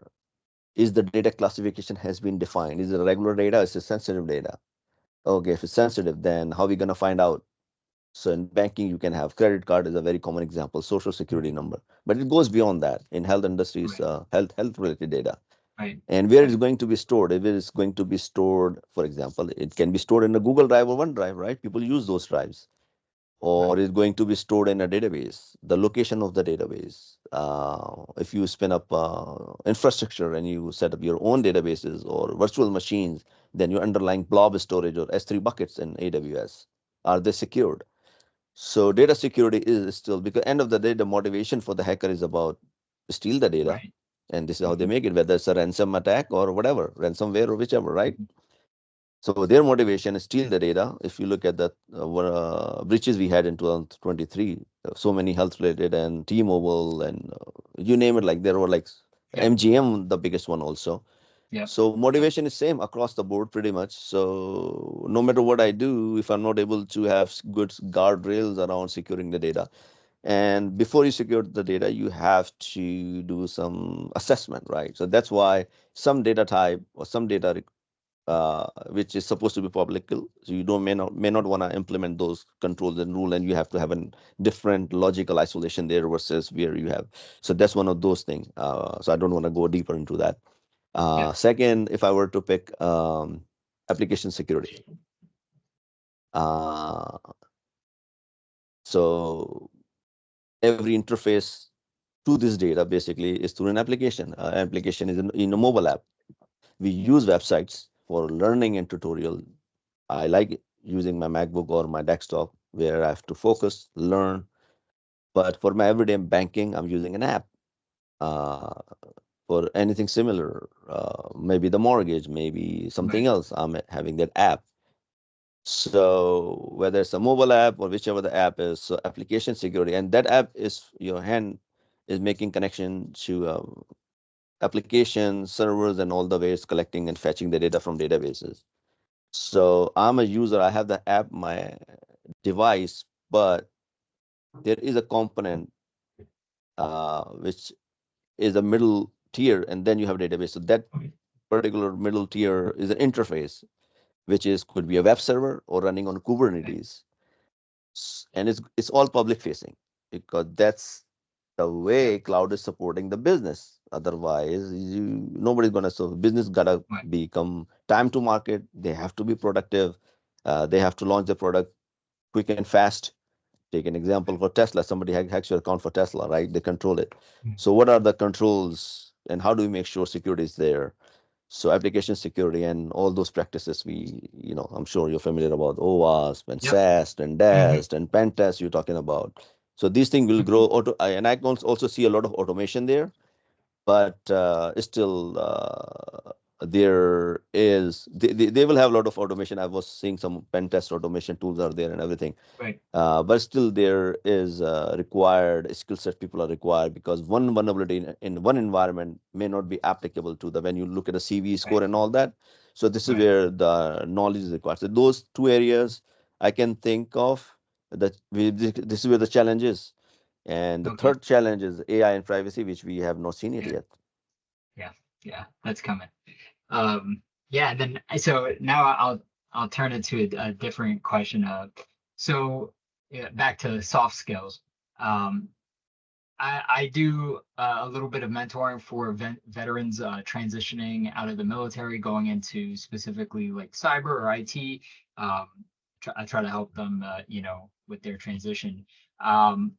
[SPEAKER 2] Is the data classification has been defined? Is it regular data? Is it sensitive data? Okay, if it's sensitive, then how are we gonna find out? So in banking, you can have credit card is a very common example, social security number, but it goes beyond that. In health industries,
[SPEAKER 1] Right,
[SPEAKER 2] health related data,
[SPEAKER 1] right,
[SPEAKER 2] and where
[SPEAKER 1] right,
[SPEAKER 2] it's going to be stored. If it is going to be stored, for example, it can be stored in a Google Drive or OneDrive, right? People use those drives. Or
[SPEAKER 1] right,
[SPEAKER 2] is going to be stored in a database, the location of the database. If you spin up infrastructure and you set up your own databases or virtual machines, then your underlying blob storage or S3 buckets in AWS, are they secured? So data security is still, because end of the day, the motivation for the hacker is about steal the data.
[SPEAKER 1] right.
[SPEAKER 2] And this is how they
[SPEAKER 1] Mhm,
[SPEAKER 2] make it, whether it's a ransom attack or whatever, ransomware or whichever, right?
[SPEAKER 1] mhm.
[SPEAKER 2] So their motivation is steal the data. If you look at the breaches we had in 2023, so many health related and T-Mobile and you name it, like there were like
[SPEAKER 1] Yep,
[SPEAKER 2] MGM, the biggest one also.
[SPEAKER 1] yep,
[SPEAKER 2] So motivation is same across the board pretty much. So no matter what I do, if I'm not able to have good guardrails around securing the data, and before you secure the data, you have to do some assessment, right? So that's why some data type or some data which is supposed to be public. So you don't may not want to implement those controls and rule, and you have to have a different logical isolation there versus where you have. So that's one of those things. So I don't want to go deeper into that.
[SPEAKER 1] yep,
[SPEAKER 2] Second, if I were to pick application security, uh, so every interface to this data basically is through an application. Application is in a mobile app. We
[SPEAKER 1] yep,
[SPEAKER 2] use websites for learning and tutorial. I like using my MacBook or my desktop where I have to focus, learn. But for my everyday banking, I'm using an app. Uh, for anything similar, maybe the mortgage, maybe something
[SPEAKER 1] right,
[SPEAKER 2] else, I'm having that app. So whether it's a mobile app or whichever the app is, so application security, and that app is your hand is making connection to applications, servers, and all the ways collecting and fetching the data from databases. So I'm a user. I have the app, my device, but there is a component which is a middle tier, and then you have a database. So that particular middle tier is an interface, which is could be a web server or running on
[SPEAKER 1] right,
[SPEAKER 2] Kubernetes, and it's all public facing, because that's the
[SPEAKER 1] yep,
[SPEAKER 2] way cloud is supporting the business. Otherwise, nobody's gonna. So business gotta
[SPEAKER 1] right,
[SPEAKER 2] become time to market. They have to be productive. They have to launch the product quick and fast. Take an example
[SPEAKER 1] right,
[SPEAKER 2] for Tesla. Somebody hacks your account for Tesla, right? They control it.
[SPEAKER 1] mm,
[SPEAKER 2] So what are the controls and how do we make sure security is there? So application security and all those practices I'm sure you're familiar about OWASP and
[SPEAKER 1] yep,
[SPEAKER 2] SAST and
[SPEAKER 1] mhm,
[SPEAKER 2] DAST and pen test you're talking about. So these things will grow
[SPEAKER 1] mhm,
[SPEAKER 2] and I can also see a lot of automation there, but still they will have a lot of automation. I was seeing some pen test automation tools are there and everything,
[SPEAKER 1] right,
[SPEAKER 2] but still, there is required skill set people are required, because one vulnerability in one environment may not be applicable to the when you look at the CV score
[SPEAKER 1] right,
[SPEAKER 2] and all that. So this is
[SPEAKER 1] right,
[SPEAKER 2] where the knowledge is required. So those two areas I can think of that this is where the challenge is. And the
[SPEAKER 1] okay,
[SPEAKER 2] third challenge is AI and privacy, which we have not seen it
[SPEAKER 1] yeah,
[SPEAKER 2] yet.
[SPEAKER 1] yeah, yeah, that's coming. Um, Yeah, then so now I'll turn it to a different question. So yeah, back to soft skills. Um, I do a little bit of mentoring for veterans transitioning out of the military, going into specifically like cyber or IT. Um, I try to help them, with their transition. Um,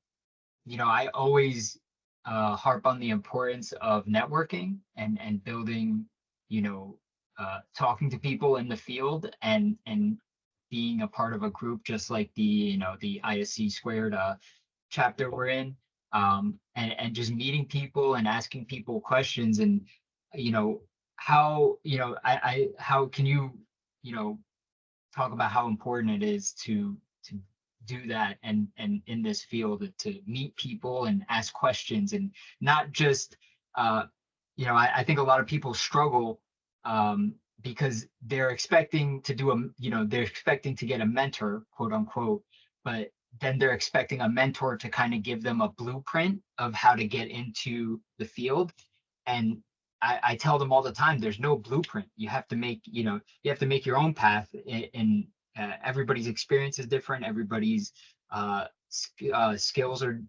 [SPEAKER 1] I always harp on the importance of networking and building, talking to people in the field and being a part of a group, just like the ISC squared chapter we're in, and just meeting people and asking people questions and you know how I how can you know talk about how important it is to do that and in this field to meet people and ask questions and not just uh I think a lot of people struggle because they're expecting to do they're expecting to get a mentor, quote unquote, but then they're expecting a mentor to kind of give them a blueprint of how to get into the field. And I tell them all the time, there's no blueprint. You have to make your own path, and everybody's experience is different. Everybody's skills are,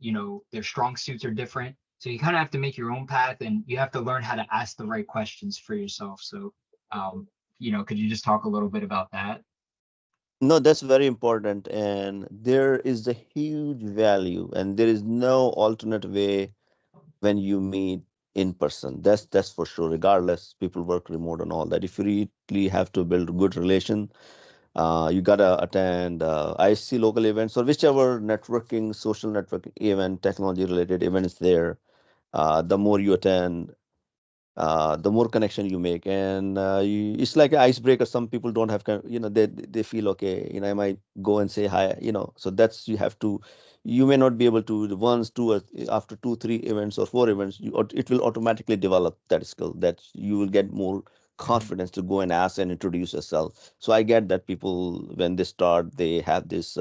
[SPEAKER 1] their strong suits are different. So you kind of have to make your own path, and you have to learn how to ask the right questions for yourself. So, could you just talk a little bit about that?
[SPEAKER 2] No, that's very important, and there is a huge value, and there is no alternate way when you meet in person. That's for sure. Regardless, people work remote and all that. If you really have to build a good relation, you gotta attend IC local events or whichever networking, social networking event, technology related event is there. The more you attend, the more connection you make, and it's like an icebreaker. Some people don't have they feel okay, I might go and say hi, so that's you have to. You may not be able to the once two or after two three events or four events, it will automatically develop that skill, that you will get more
[SPEAKER 1] Mhm.
[SPEAKER 2] confidence to go and ask and introduce yourself. So I get that people, when they start, they have this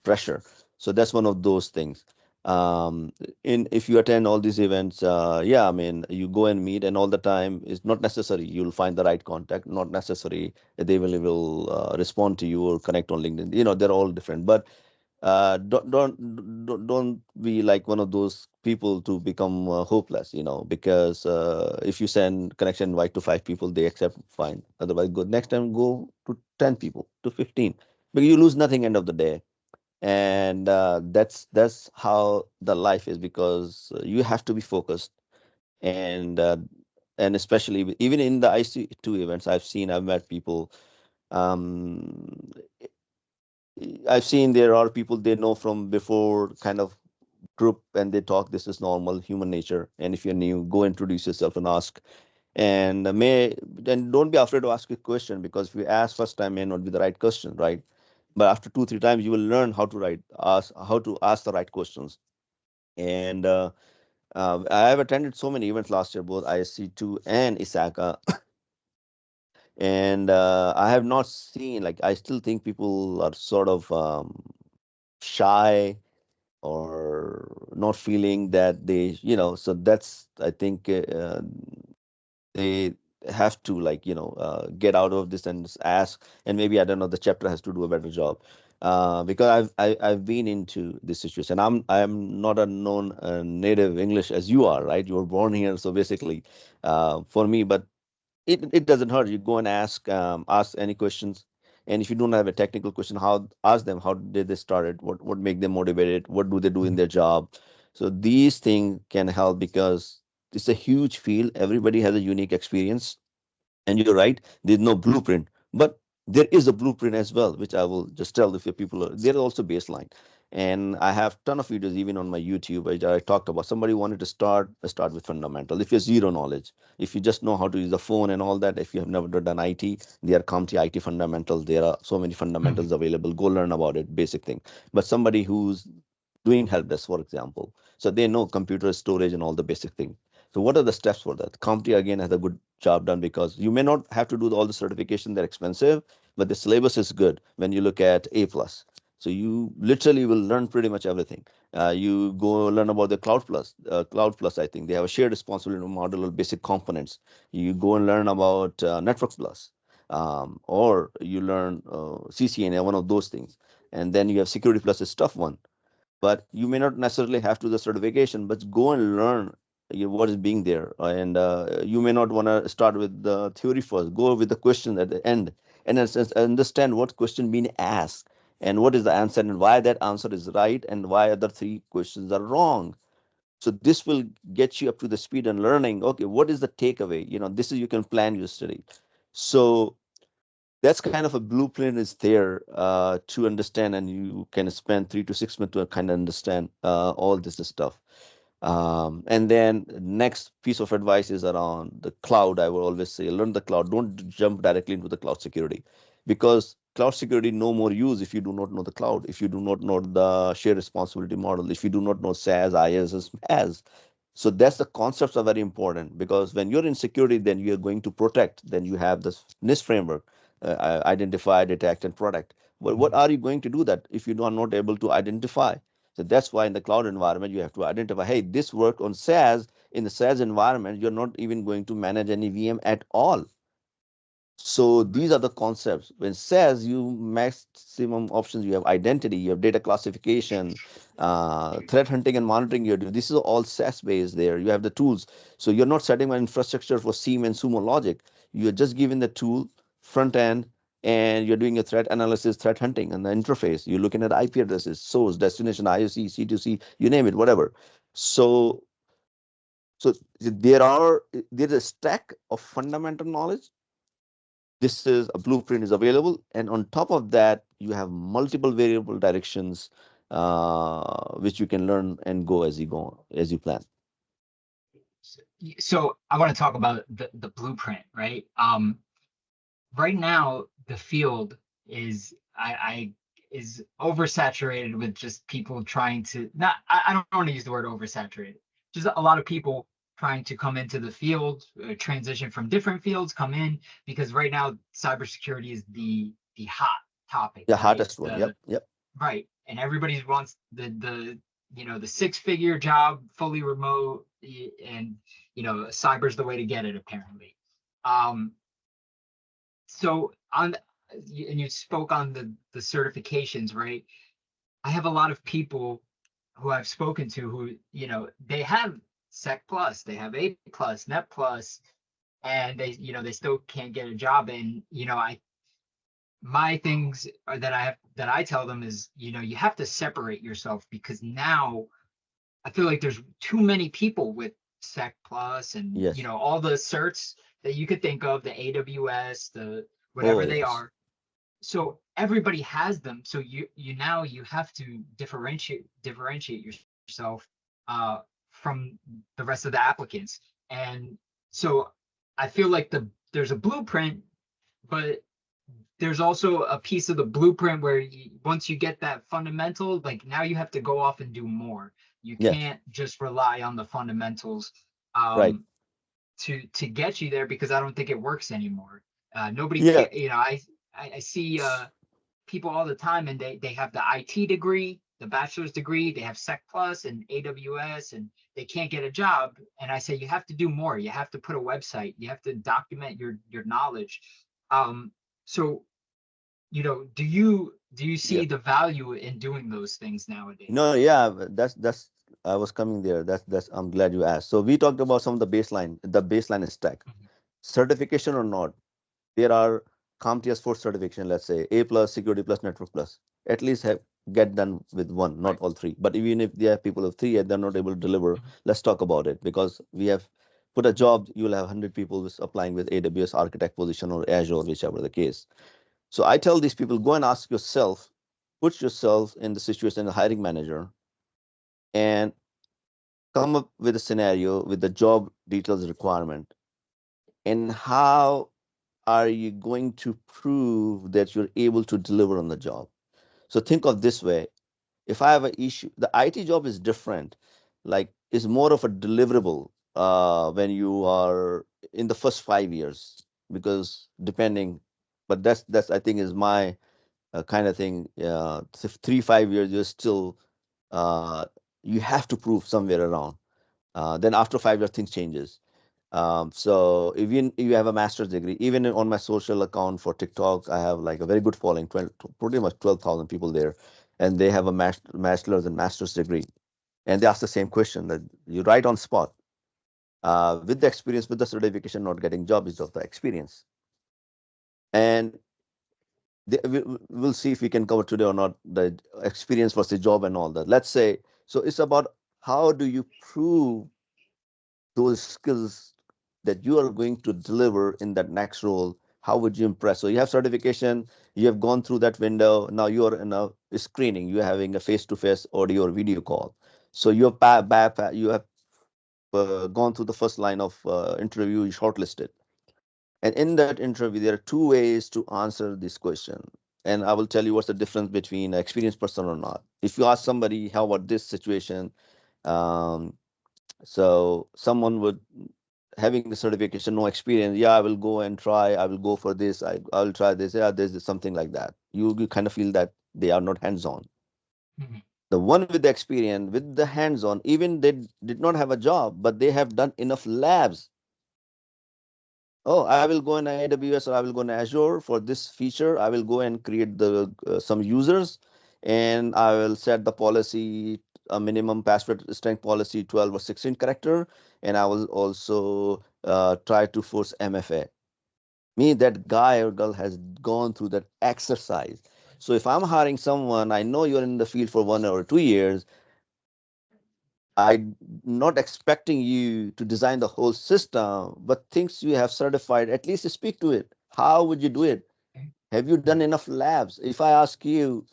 [SPEAKER 2] pressure. So that's one of those things. In If you attend all these events, yeah, I mean, you go and meet, and all the time is not necessary you'll find the right contact, not necessary they will respond to you or connect on LinkedIn. They're all different, but don't be like one of those people to become hopeless, because if you send connection invite to 5 people, they accept, fine. Otherwise, go next time, go to 10 people, to 15, because you lose nothing end of the day. And that's how the life is, because you have to be focused. And especially even in the IC2 events, I've met people. um, I've seen there are people they know from before, kind of group, and they talk. This is normal human nature, and if you're new, go introduce yourself and ask. And may then don't be afraid to ask a question, because if you ask first time, may not be the right question, right? But after two three times, you will learn how to ask the right questions. And I have attended so many events last year, both ISC2 and ISACA. And I have not seen, like, I still think people are sort of shy, or not feeling that they, so that's, I think, they have to, like, get out of this and just ask. And maybe, I don't know, the chapter has to do a better job, because I've been into this situation. I'm not a known native English as you are, right? You were born here, so basically, for me. But it doesn't hurt. You go and ask any questions. And if you don't have a technical question, how ask them how did they start it, what make them motivated, what do they do in their job. So these things can help, because it's a huge field, everybody has a unique experience. And you're right, there's no blueprint, but there is a blueprint as well, which I will just tell, if your people are there, also baseline. And I have ton of videos even on my YouTube. I talked about, somebody wanted to start with fundamental. If you have zero knowledge, if you just know how to use the phone and all that, if you have never done IT, there are CompTIA IT fundamentals, there are so many fundamentals available, go learn about it, basic thing. But somebody who's doing help desk, for example, so they know computer storage and all the basic things. So what are the steps for that? CompTIA again has a good job done, because you may not have to do all the certification, they're expensive, but the syllabus is good when you look at A plus. So you literally will learn pretty much everything. You go learn about the Cloud Plus. Cloud Plus, I think they have a shared responsibility model or basic components. You go and learn about Network Plus, or you learn CCNA, one of those things. And then you have Security Plus, is tough one, but you may not necessarily have to the certification, but go and learn what is being there. And you may not want to start with the theory first. Go with the question at the end, and understand what question being asked and what is the answer and why that answer is right and why other three questions are wrong. So this will get you up to the speed and learning. Okay, what is the takeaway? This is, you can plan your study. So that's kind of a blueprint is there to understand, and you can spend 3 to 6 months to kind of understand all this stuff. And then next piece of advice is around the cloud. I will always say, learn the cloud. Don't jump directly into the cloud security, because cloud security no more use if you do not know the cloud, if you do not know the shared responsibility model, if you do not know SaaS, IaaS, as. So that's the concepts are very important, because when you're in security, then you're going to protect. Then you have this NIST framework, identify, detect, and protect. But what
[SPEAKER 1] Mhm.
[SPEAKER 2] are you going to do that if you are not able to identify? So that's why in the cloud environment, you have to identify, hey, this work on SaaS. In the SaaS environment, you're not even going to manage any VM at all. So these are the concepts. When says you maximum options, you have identity, you have data classification, threat hunting and monitoring. You do this is all SaaS based. There you have the tools. So you're not setting an infrastructure for SIEM and Sumo logic. You're just giving the tool front end, and you're doing a threat analysis, threat hunting, and the interface. You're looking at IP addresses, source, destination, IOC, C2C, you name it, whatever. So so there is a stack of fundamental knowledge. This is a blueprint is available, and on top of that you have multiple variable directions, which you can learn and go as you go, as you plan.
[SPEAKER 1] So I want to talk about the blueprint, right? Right now the field is I is oversaturated with just people trying to not I don't want to use the word oversaturated, just a lot of people trying to come into the field, transition from different fields, come in, because right now cybersecurity is the hot topic,
[SPEAKER 2] The
[SPEAKER 1] right?
[SPEAKER 2] hardest
[SPEAKER 1] It's
[SPEAKER 2] one. Yep,
[SPEAKER 1] the
[SPEAKER 2] yep.
[SPEAKER 1] right, and everybody wants the the 6-figure job, fully remote, and cyber's the way to get it apparently. um so on, and you spoke on the certifications, right? I have a lot of people who I've spoken to who, they have Sec Plus, they have A Plus, Net Plus, and they still can't get a job. And I my things are that I tell them is, you have to separate yourself, because now I feel like there's too many people with Sec Plus and
[SPEAKER 2] Yes.
[SPEAKER 1] all the certs that you could think of, the AWS, the
[SPEAKER 2] Oh
[SPEAKER 1] whatever they
[SPEAKER 2] yes.
[SPEAKER 1] are. So everybody has them. So you have to differentiate yourself from the rest of the applicants. And so I feel like there's a blueprint, but there's also a piece of the blueprint where once you get that fundamental, like now you have to go off and do more. You
[SPEAKER 2] Yes.
[SPEAKER 1] can't just rely on the fundamentals
[SPEAKER 2] Right.
[SPEAKER 1] um, to get you there, because I don't think it works anymore. Nobody
[SPEAKER 2] Yeah.
[SPEAKER 1] care. I see people all the time, and they have the IT degree, the bachelor's degree, they have Sec Plus and AWS, and they can't get a job. And I say you have to do more. You have to put a website. You have to document your knowledge. Um, so do you
[SPEAKER 2] Yeah.
[SPEAKER 1] see the value in doing those things
[SPEAKER 2] No,
[SPEAKER 1] nowadays?
[SPEAKER 2] yeah, that's I was coming there. That's I'm glad you asked. So we talked about some of the baseline stack,
[SPEAKER 1] Mhm,
[SPEAKER 2] certification or not. There are CompTIA for certification, let's say A plus, Security plus, Network plus. At least have get done with one, not
[SPEAKER 1] right.
[SPEAKER 2] all three. But even if there are people of three and they're not able to deliver,
[SPEAKER 1] Mhm,
[SPEAKER 2] let's talk about it, because we have put a job, you will have 100 people applying with AWS architect position or Azure, whichever the case. So I tell these people, go and ask yourself, put yourself in the situation of the hiring manager, and come up with a scenario with the job details requirement, and how are you going to prove that you're able to deliver on the job? So think of this way. If I have an issue, the IT job is different. Like, it's more of a deliverable when you are in the first 5 years, because depending, but that's I think is my kind of thing. 3 5 years, you're still You have to prove somewhere around. Then after 5 years, things changes. So even if you have a master's degree, even on my social account for TikTok, I have like a very good following, pretty much 12,000 people there, and they have a bachelor's and master's degree. And they ask the same question that you write on spot. With the experience, with the certification, not getting job is of the experience. And we'll see if we can cover today or not the experience versus job and all that. Let's say, so it's about how do you prove those skills that you are going to deliver in that next role. How would you impress? So you have certification, you have gone through that window, now you are in a screening, you're having a face-to-face audio or video call. So you have gone through the first line of interview, you shortlisted. And in that interview, there are two ways to answer this question. And I will tell you what's the difference between an experienced person or not. If you ask somebody, how about this situation? Um, so someone would having the certification, no experience. Yeah, I will go and try. I will go for this. I will try this. Yeah, there's something like that. You kind of feel that they are not hands-on.
[SPEAKER 1] Mhm.
[SPEAKER 2] The one with the experience, with the hands-on, even they did not have a job, but they have done enough labs. Oh, I will go in AWS or I will go in Azure for this feature. I will go and create the some users, and I will set the policy, a minimum password strength policy 12 or 16 character, and I will also try to force MFA. Me, that guy or girl has gone through that exercise. So if I'm hiring someone, I know you're in the field for 1 or 2 years. I'm not expecting you to design the whole system, but things you have certified, at least speak to it. How would you do it?
[SPEAKER 1] Okay.
[SPEAKER 2] Have you done
[SPEAKER 1] Mhm.
[SPEAKER 2] enough labs? If I ask you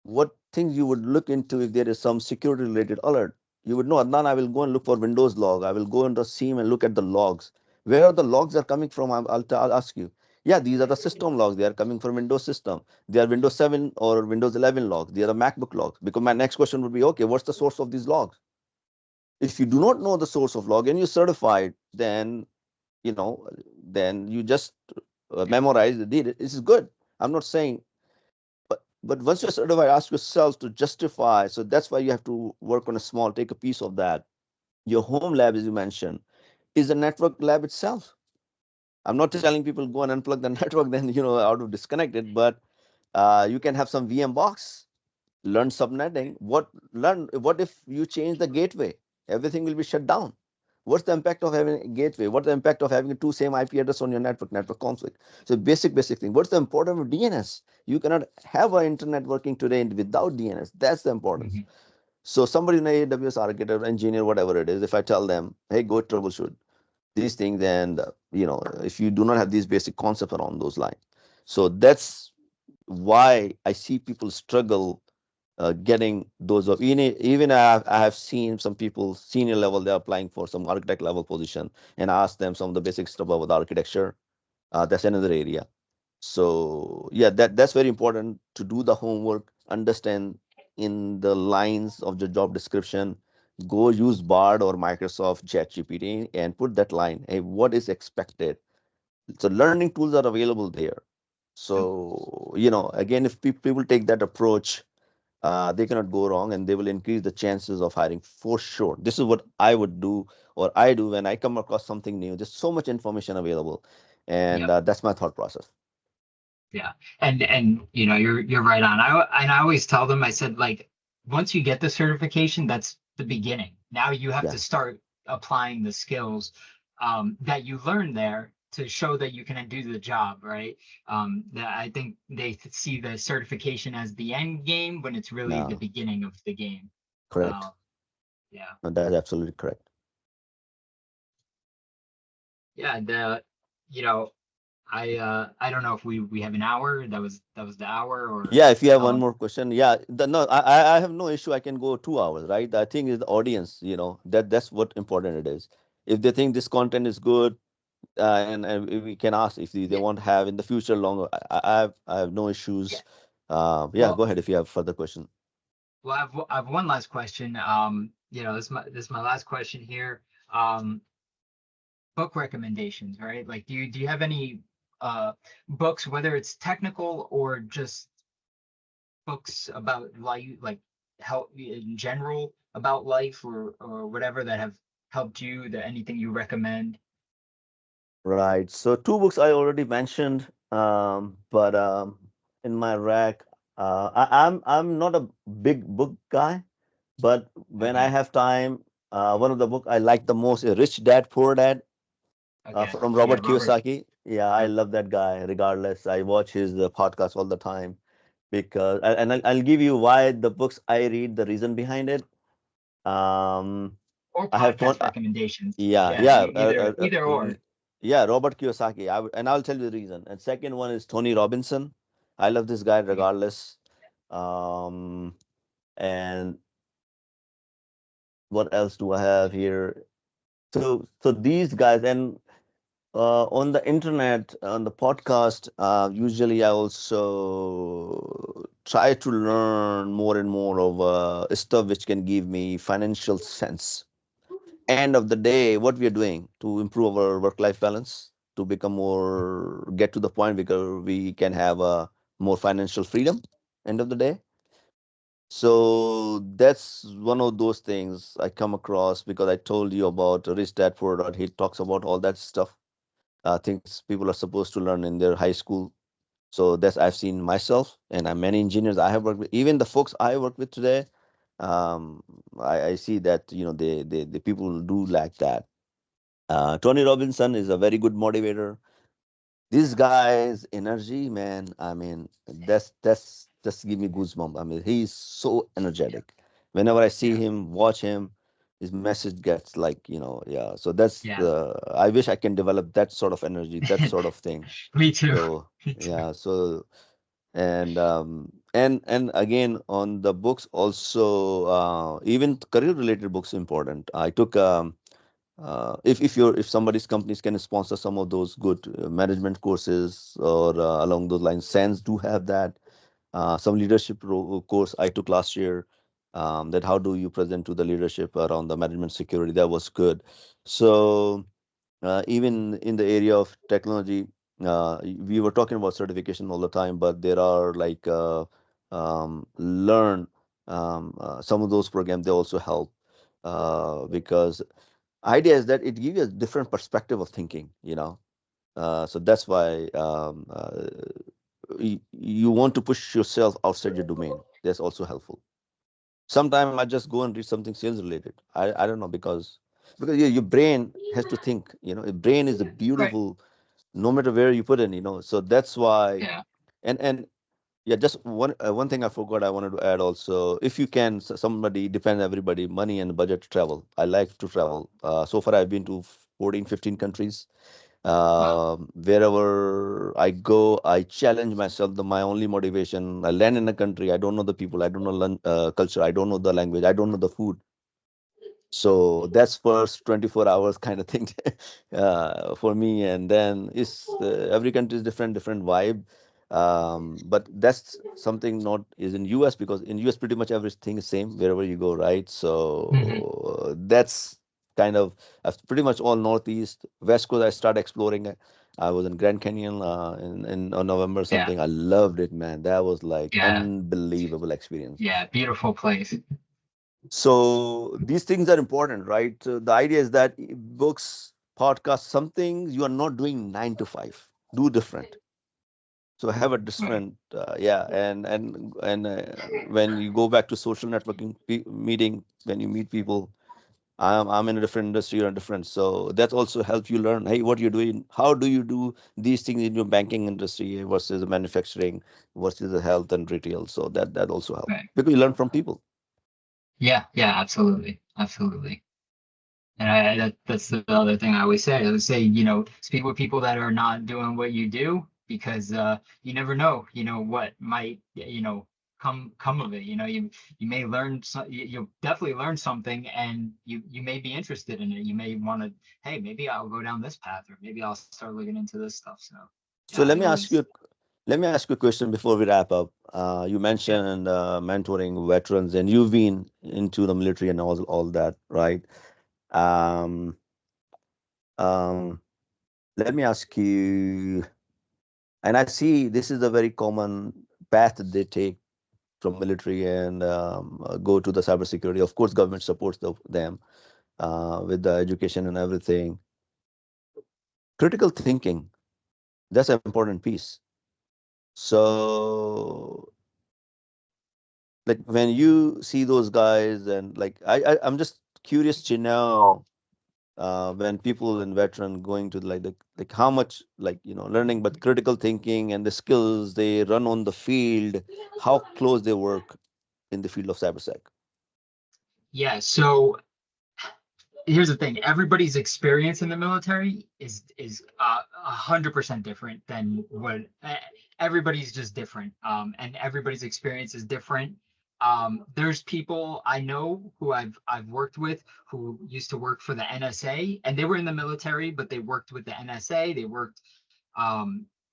[SPEAKER 2] what things you would look into if there is some security related alert, you would know, Adnan, I will go and look for Windows log. I will go into SIEM and look at the logs. Where are the logs are coming from? I'll ask you. Yeah, these are the system logs. They are coming from Windows system. They are Windows 7 or Windows 11 logs. They are the MacBook logs. Because my next question would be, okay, what's the source of these logs? If you do not know the source of log and you're certified, then you know, then you just memorize the data. This is good. I'm not saying, but once you're certified, ask yourself to justify. So that's why you have to work on a small, take a piece of that. Your home lab, as you mentioned, is a network lab itself. I'm not telling people go and unplug the network, then out of disconnect it, but you can have some VM box, learn subnetting. What if you change the gateway? Everything will be shut down. What's the impact of having a gateway? What's the impact of having two same IP address on your network conflict? So basic thing. What's the importance of DNS? You cannot have an internet working today without DNS. That's the importance.
[SPEAKER 1] Mhm.
[SPEAKER 2] So somebody in AWS architect, engineer, whatever it is, if I tell them, hey, go troubleshoot these things, and if you do not have these basic concepts around those lines, so that's why I see people struggle getting those of even I have seen some people senior level, they're applying for some architect level position, and I ask them some of the basic stuff about the architecture. That's another area. So yeah, that's very important to do the homework, understand in the lines of the job description. Go use Bard or Microsoft ChatGPT and put that line. Hey, what is expected? So learning tools are available there.
[SPEAKER 1] Yep.
[SPEAKER 2] So again, if people take that approach, they cannot go wrong, and they will increase the chances of hiring for sure. This is what I would do, or I do when I come across something new. There's so much information available, and
[SPEAKER 1] Yep.
[SPEAKER 2] that's my thought process.
[SPEAKER 1] Yeah. And you're right on. I always tell them, I said, like, once you get the certification, that's the beginning. Now you have
[SPEAKER 2] Yeah,
[SPEAKER 1] to start applying the skills that you learn there to show that you can do the job, right? That I think they see the certification as the end game when it's really the
[SPEAKER 2] no,
[SPEAKER 1] beginning of the game.
[SPEAKER 2] correct.
[SPEAKER 1] Um, yeah.
[SPEAKER 2] No, that's absolutely correct.
[SPEAKER 1] Yeah. You know, I don't know if we have an hour. That was the hour, or
[SPEAKER 2] Yeah, if you have
[SPEAKER 1] how
[SPEAKER 2] one
[SPEAKER 1] long?
[SPEAKER 2] more question, yeah, no, I have no issue. I can go 2 hours, right? I think is the audience, that's what important it is. If they think this content is good, and we can ask if they
[SPEAKER 1] Yeah.
[SPEAKER 2] want to have in the future longer. I have no
[SPEAKER 1] Yeah.
[SPEAKER 2] issues. Yeah,
[SPEAKER 1] Well,
[SPEAKER 2] go ahead if you have further question.
[SPEAKER 1] I have one last question. This is my last question here. Um, Book recommendations, right? Like, do you have any uh books, whether it's technical or just books about life, like help in general about life, or whatever, that have helped you, that anything you recommend?
[SPEAKER 2] Right. So two books I already mentioned, but in my rack, I'm not a big book guy, but when I
[SPEAKER 1] Okay.
[SPEAKER 2] have time, one of the book I like the most is Rich Dad Poor Dad
[SPEAKER 1] Okay.
[SPEAKER 2] from
[SPEAKER 1] Yeah,
[SPEAKER 2] Robert
[SPEAKER 1] Robert.
[SPEAKER 2] Kiyosaki. Yeah, I
[SPEAKER 1] Yep.
[SPEAKER 2] love that guy. Regardless, I watch his podcast all the time because, and I'll give you why the books I read, the reason behind it. Um,
[SPEAKER 1] Or
[SPEAKER 2] I have
[SPEAKER 1] podcast recommendations.
[SPEAKER 2] yeah,
[SPEAKER 1] Yeah,
[SPEAKER 2] yeah,
[SPEAKER 1] either or.
[SPEAKER 2] yeah, Robert Kiyosaki. And I'll tell you the reason. And second one is Tony Robinson. I love this guy
[SPEAKER 1] Okay.
[SPEAKER 2] regardless. Um, and what else do I have here? So these guys, and on the internet, on the podcast, usually I also try to learn more and more of stuff which can give me financial sense. End of the day, what we are doing to improve our work-life balance, to become more, get to the point because we can have a more financial freedom. End of the day. So that's one of those things I come across because I told you about Rich Dad Poor Dad. He talks about all that stuff, things people are supposed to learn in their high school. So that's I've seen myself, and many engineers I have worked with, even the folks I work with today. I see that the people do lack that. Tony Robinson is a very good motivator. This guy's energy, man. I mean, that's just give me goosebumps. I mean, he's so
[SPEAKER 1] Yeah.
[SPEAKER 2] energetic. Whenever I see
[SPEAKER 1] Yeah.
[SPEAKER 2] him, watch him, his message gets like, yeah. So that's
[SPEAKER 1] Yeah.
[SPEAKER 2] the. I wish I can develop that sort of energy, that sort of thing.
[SPEAKER 1] Me too.
[SPEAKER 2] So
[SPEAKER 1] Me too.
[SPEAKER 2] yeah. So and again on the books also, even career related books important. I took if somebody's companies can sponsor some of those good management courses or along those lines, Sans do have that. Some leadership course I took last year, that how do you present to the leadership around the management security, that was good. So even in the area of technology, we were talking about certification all the time, but there are like learn some of those programs, they also help because idea is that it gives you a different perspective of thinking. So that's why you want to push yourself outside your domain. That's also helpful. Sometimes I just go and read something sales related. I don't know, because your brain has to think. Your brain is a
[SPEAKER 1] Right.
[SPEAKER 2] beautiful, no matter where you put in. So that's why.
[SPEAKER 1] Yeah.
[SPEAKER 2] And yeah, just one thing I forgot I wanted to add also. If you can, somebody depends everybody money and budget to travel. I like to travel. So far I've been to 14, 15 countries.
[SPEAKER 1] Wow.
[SPEAKER 2] Wherever I go, I challenge myself. My only motivation, I land in a country, I don't know the people, I don't know culture, I don't know the language, I don't know the food. So that's first 24 hours kind of thing for me. And then every country is different vibe. But that's something not is in US, because in US pretty much everything is same wherever you go, right?
[SPEAKER 1] Hmm.
[SPEAKER 2] So that's kind of pretty much all Northeast. West Coast I started exploring. I was in Grand Canyon in November
[SPEAKER 1] Yeah.
[SPEAKER 2] something. I loved it, man. That was like
[SPEAKER 1] Yeah.
[SPEAKER 2] unbelievable experience.
[SPEAKER 1] Yeah. Beautiful place.
[SPEAKER 2] So these things are important, right? So the idea is that books, podcasts, some things you are not doing 9 to 5. Do different. So have a
[SPEAKER 1] Right.
[SPEAKER 2] different, yeah. And when you go back to social networking meeting, when you meet people, I'm in a different industry, you're different. So that also helps you learn. Hey, what you're doing? How do you do these things in your banking industry versus manufacturing versus the health and retail? So that also helps
[SPEAKER 1] Right.
[SPEAKER 2] because you learn from people.
[SPEAKER 1] Yeah. Yeah. Absolutely. Absolutely. And that's the other thing I always say, speak with people that are not doing what you do, because you never know, what might, come of it. You may learn you'll definitely learn something, and you may be interested in it. You may want to, hey, maybe I'll go down this path, or maybe I'll start looking into this stuff. So
[SPEAKER 2] So
[SPEAKER 1] yeah, I always.
[SPEAKER 2] let me ask you a question before we wrap up. You
[SPEAKER 1] Yeah.
[SPEAKER 2] mentioned mentoring veterans, and you've been into the military and all that, right? Um, um, Let me ask you, and I see this is a very common path that they take. from military and go to the cybersecurity. Of course, government supports them with the education and everything. Critical thinking, that's an important piece. So, like when you see those guys, and like I'm just curious to know when people in veteran going to like how much like learning, but critical thinking and the skills they run on the field, how close they work in the field of cybersec.
[SPEAKER 1] Yeah, so here's the thing: everybody's experience in the military is 100% different than what everybody's just different, and everybody's experience is different. There's people I know who I've worked with who used to work for the NSA, and they were in the military, but they worked with the NSA. They worked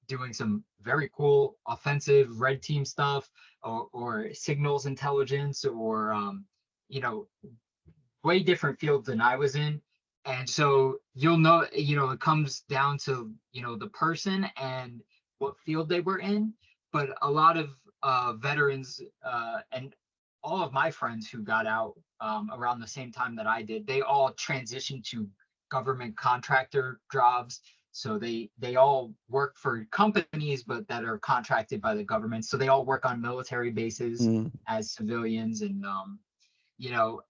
[SPEAKER 1] doing some very cool offensive red team stuff, or signals intelligence, or you know way different fields than I was in. And so you'll know, it comes down to, the person and what field they were in. But a lot of veterans, and all of my friends who got out around the same time that I did, they all transitioned to government contractor jobs. So they all work for companies, but that are contracted by the government. So they all work on military bases
[SPEAKER 2] Mm,
[SPEAKER 1] as civilians. And you know,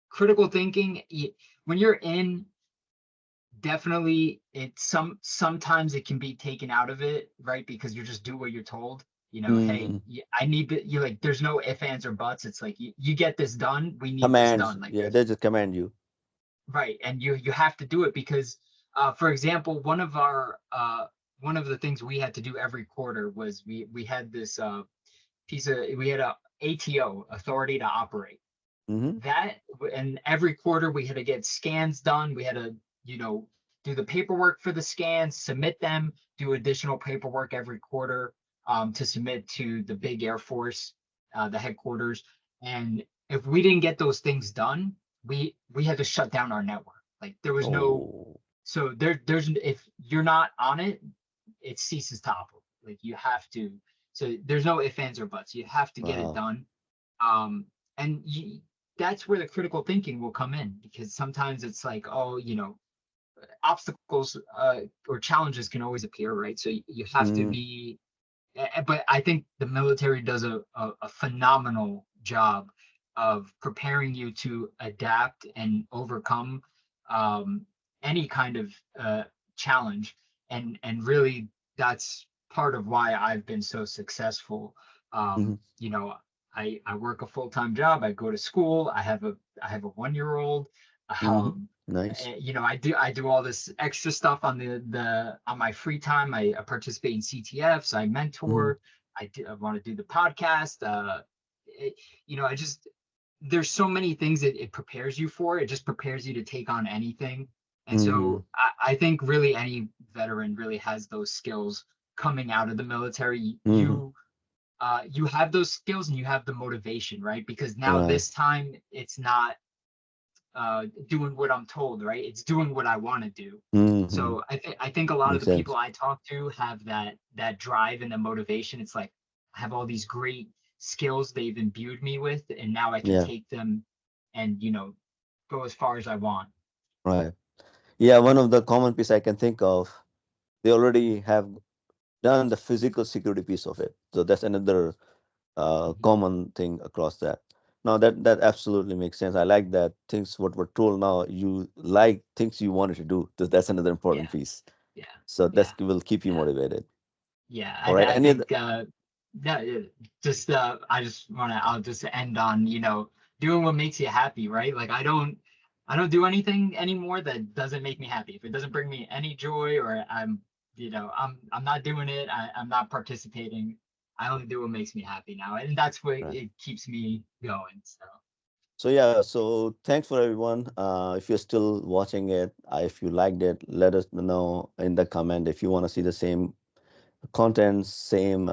[SPEAKER 1] critical thinking, when you're in, definitely sometimes it can be taken out of it, right? Because you just do what you're told. Hey,
[SPEAKER 2] mm.
[SPEAKER 1] I need to, you like, there's no ifs, ands, or buts. It's like, you get this done. We need this
[SPEAKER 2] Commands,
[SPEAKER 1] done. Like,
[SPEAKER 2] yeah,
[SPEAKER 1] there's
[SPEAKER 2] they just command you.
[SPEAKER 1] right, and you have to do it because, for example, one of the things we had to do every quarter was we had this we had a ATO, authority to operate.
[SPEAKER 2] Mm-hmm.
[SPEAKER 1] That, and every quarter we had to get scans done. We had to, you know do the paperwork for the scans, submit them, do additional paperwork every quarter, to submit to the big Air Force, the headquarters. And if we didn't get those things done, we had to shut down our network. Like, there was no,
[SPEAKER 2] Oh,
[SPEAKER 1] so there's, if you're not on it, it ceases to operate. Like, you have to, so there's no ifs, ands, or buts. You have to get it
[SPEAKER 2] wow.
[SPEAKER 1] done. um and that's where the critical thinking will come in, because sometimes it's like, oh, obstacles, or challenges can always appear, right? So you have to
[SPEAKER 2] Mm,
[SPEAKER 1] be, but I think the military does a phenomenal job of preparing you to adapt and overcome, um, any kind of challenge. And really, that's part of why I've been so successful.
[SPEAKER 2] mm-hmm,
[SPEAKER 1] I work a full-time job. I go to school. I have a 1-year-old.
[SPEAKER 2] mm-hmm.
[SPEAKER 1] Um,
[SPEAKER 2] Nice.
[SPEAKER 1] I do all this extra stuff on the on my free time. I participate in CTFs. I
[SPEAKER 2] Mm-hmm.
[SPEAKER 1] mentor. I want to do the podcast. It, I just, there's so many things that it prepares you for. It just prepares you to take on anything. And
[SPEAKER 2] Mm-hmm.
[SPEAKER 1] so I think really any veteran really has those skills coming out of the military.
[SPEAKER 2] Mm-hmm.
[SPEAKER 1] You have those skills and you have the motivation, right? Because now
[SPEAKER 2] Right.
[SPEAKER 1] this time it's not doing what I'm told, right? It's doing what I want to do.
[SPEAKER 2] Mm-hmm.
[SPEAKER 1] So I think a lot of
[SPEAKER 2] Makes
[SPEAKER 1] the people
[SPEAKER 2] sense.
[SPEAKER 1] I talk to have that drive and the motivation. It's like, I have all these great skills they've imbued me with, and now I can
[SPEAKER 2] Yeah.
[SPEAKER 1] take them and go as far as I want.
[SPEAKER 2] Right. Yeah. One of the common piece I can think of, they already have done the physical security piece of it. So that's another
[SPEAKER 1] Mhm.
[SPEAKER 2] common thing across that. Now that absolutely makes sense. I like that things what we're told now. You like things you wanted to do. That's another important
[SPEAKER 1] Yeah,
[SPEAKER 2] piece.
[SPEAKER 1] yeah,
[SPEAKER 2] So
[SPEAKER 1] yeah,
[SPEAKER 2] that's will keep you
[SPEAKER 1] yeah,
[SPEAKER 2] motivated.
[SPEAKER 1] yeah.
[SPEAKER 2] All
[SPEAKER 1] I,
[SPEAKER 2] right.
[SPEAKER 1] th- I
[SPEAKER 2] Any other?
[SPEAKER 1] think that just I'll just end on doing what makes you happy, right? Like, I don't do anything anymore that doesn't make me happy. If it doesn't bring me any joy, or I'm not doing it, I'm not participating. I only do what makes me happy now, and that's what
[SPEAKER 2] Right.
[SPEAKER 1] it keeps me going. So
[SPEAKER 2] So yeah. So thanks for everyone. If you're still watching it, if you liked it, let us know in the comment. If you want to see the same content, same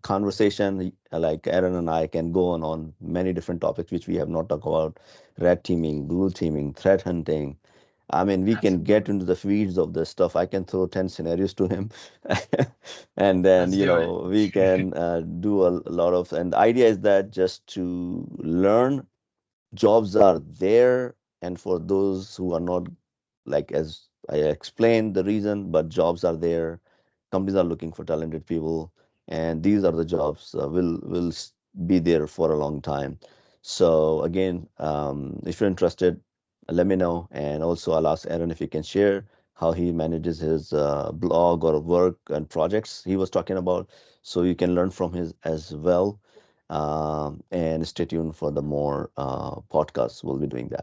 [SPEAKER 2] conversation, like Aaron and I can go on many different topics which we have not talked about: red teaming, blue teaming, threat hunting, I mean, we can get
[SPEAKER 1] Absolutely.
[SPEAKER 2] into the weeds of this stuff. I can throw 10 scenarios to him, and then,
[SPEAKER 1] Let's do it.
[SPEAKER 2] we can do a lot of, and the idea is that just to learn, jobs are there, and for those who are not, like as I explained the reason, but jobs are there. Companies are looking for talented people, and these are the jobs will be there for a long time. So again, if you're interested, let me know, and also I'll ask Aaron if he can share how he manages his blog or work and projects he was talking about, so you can learn from his as well. And stay tuned for the more podcasts. We'll be doing that.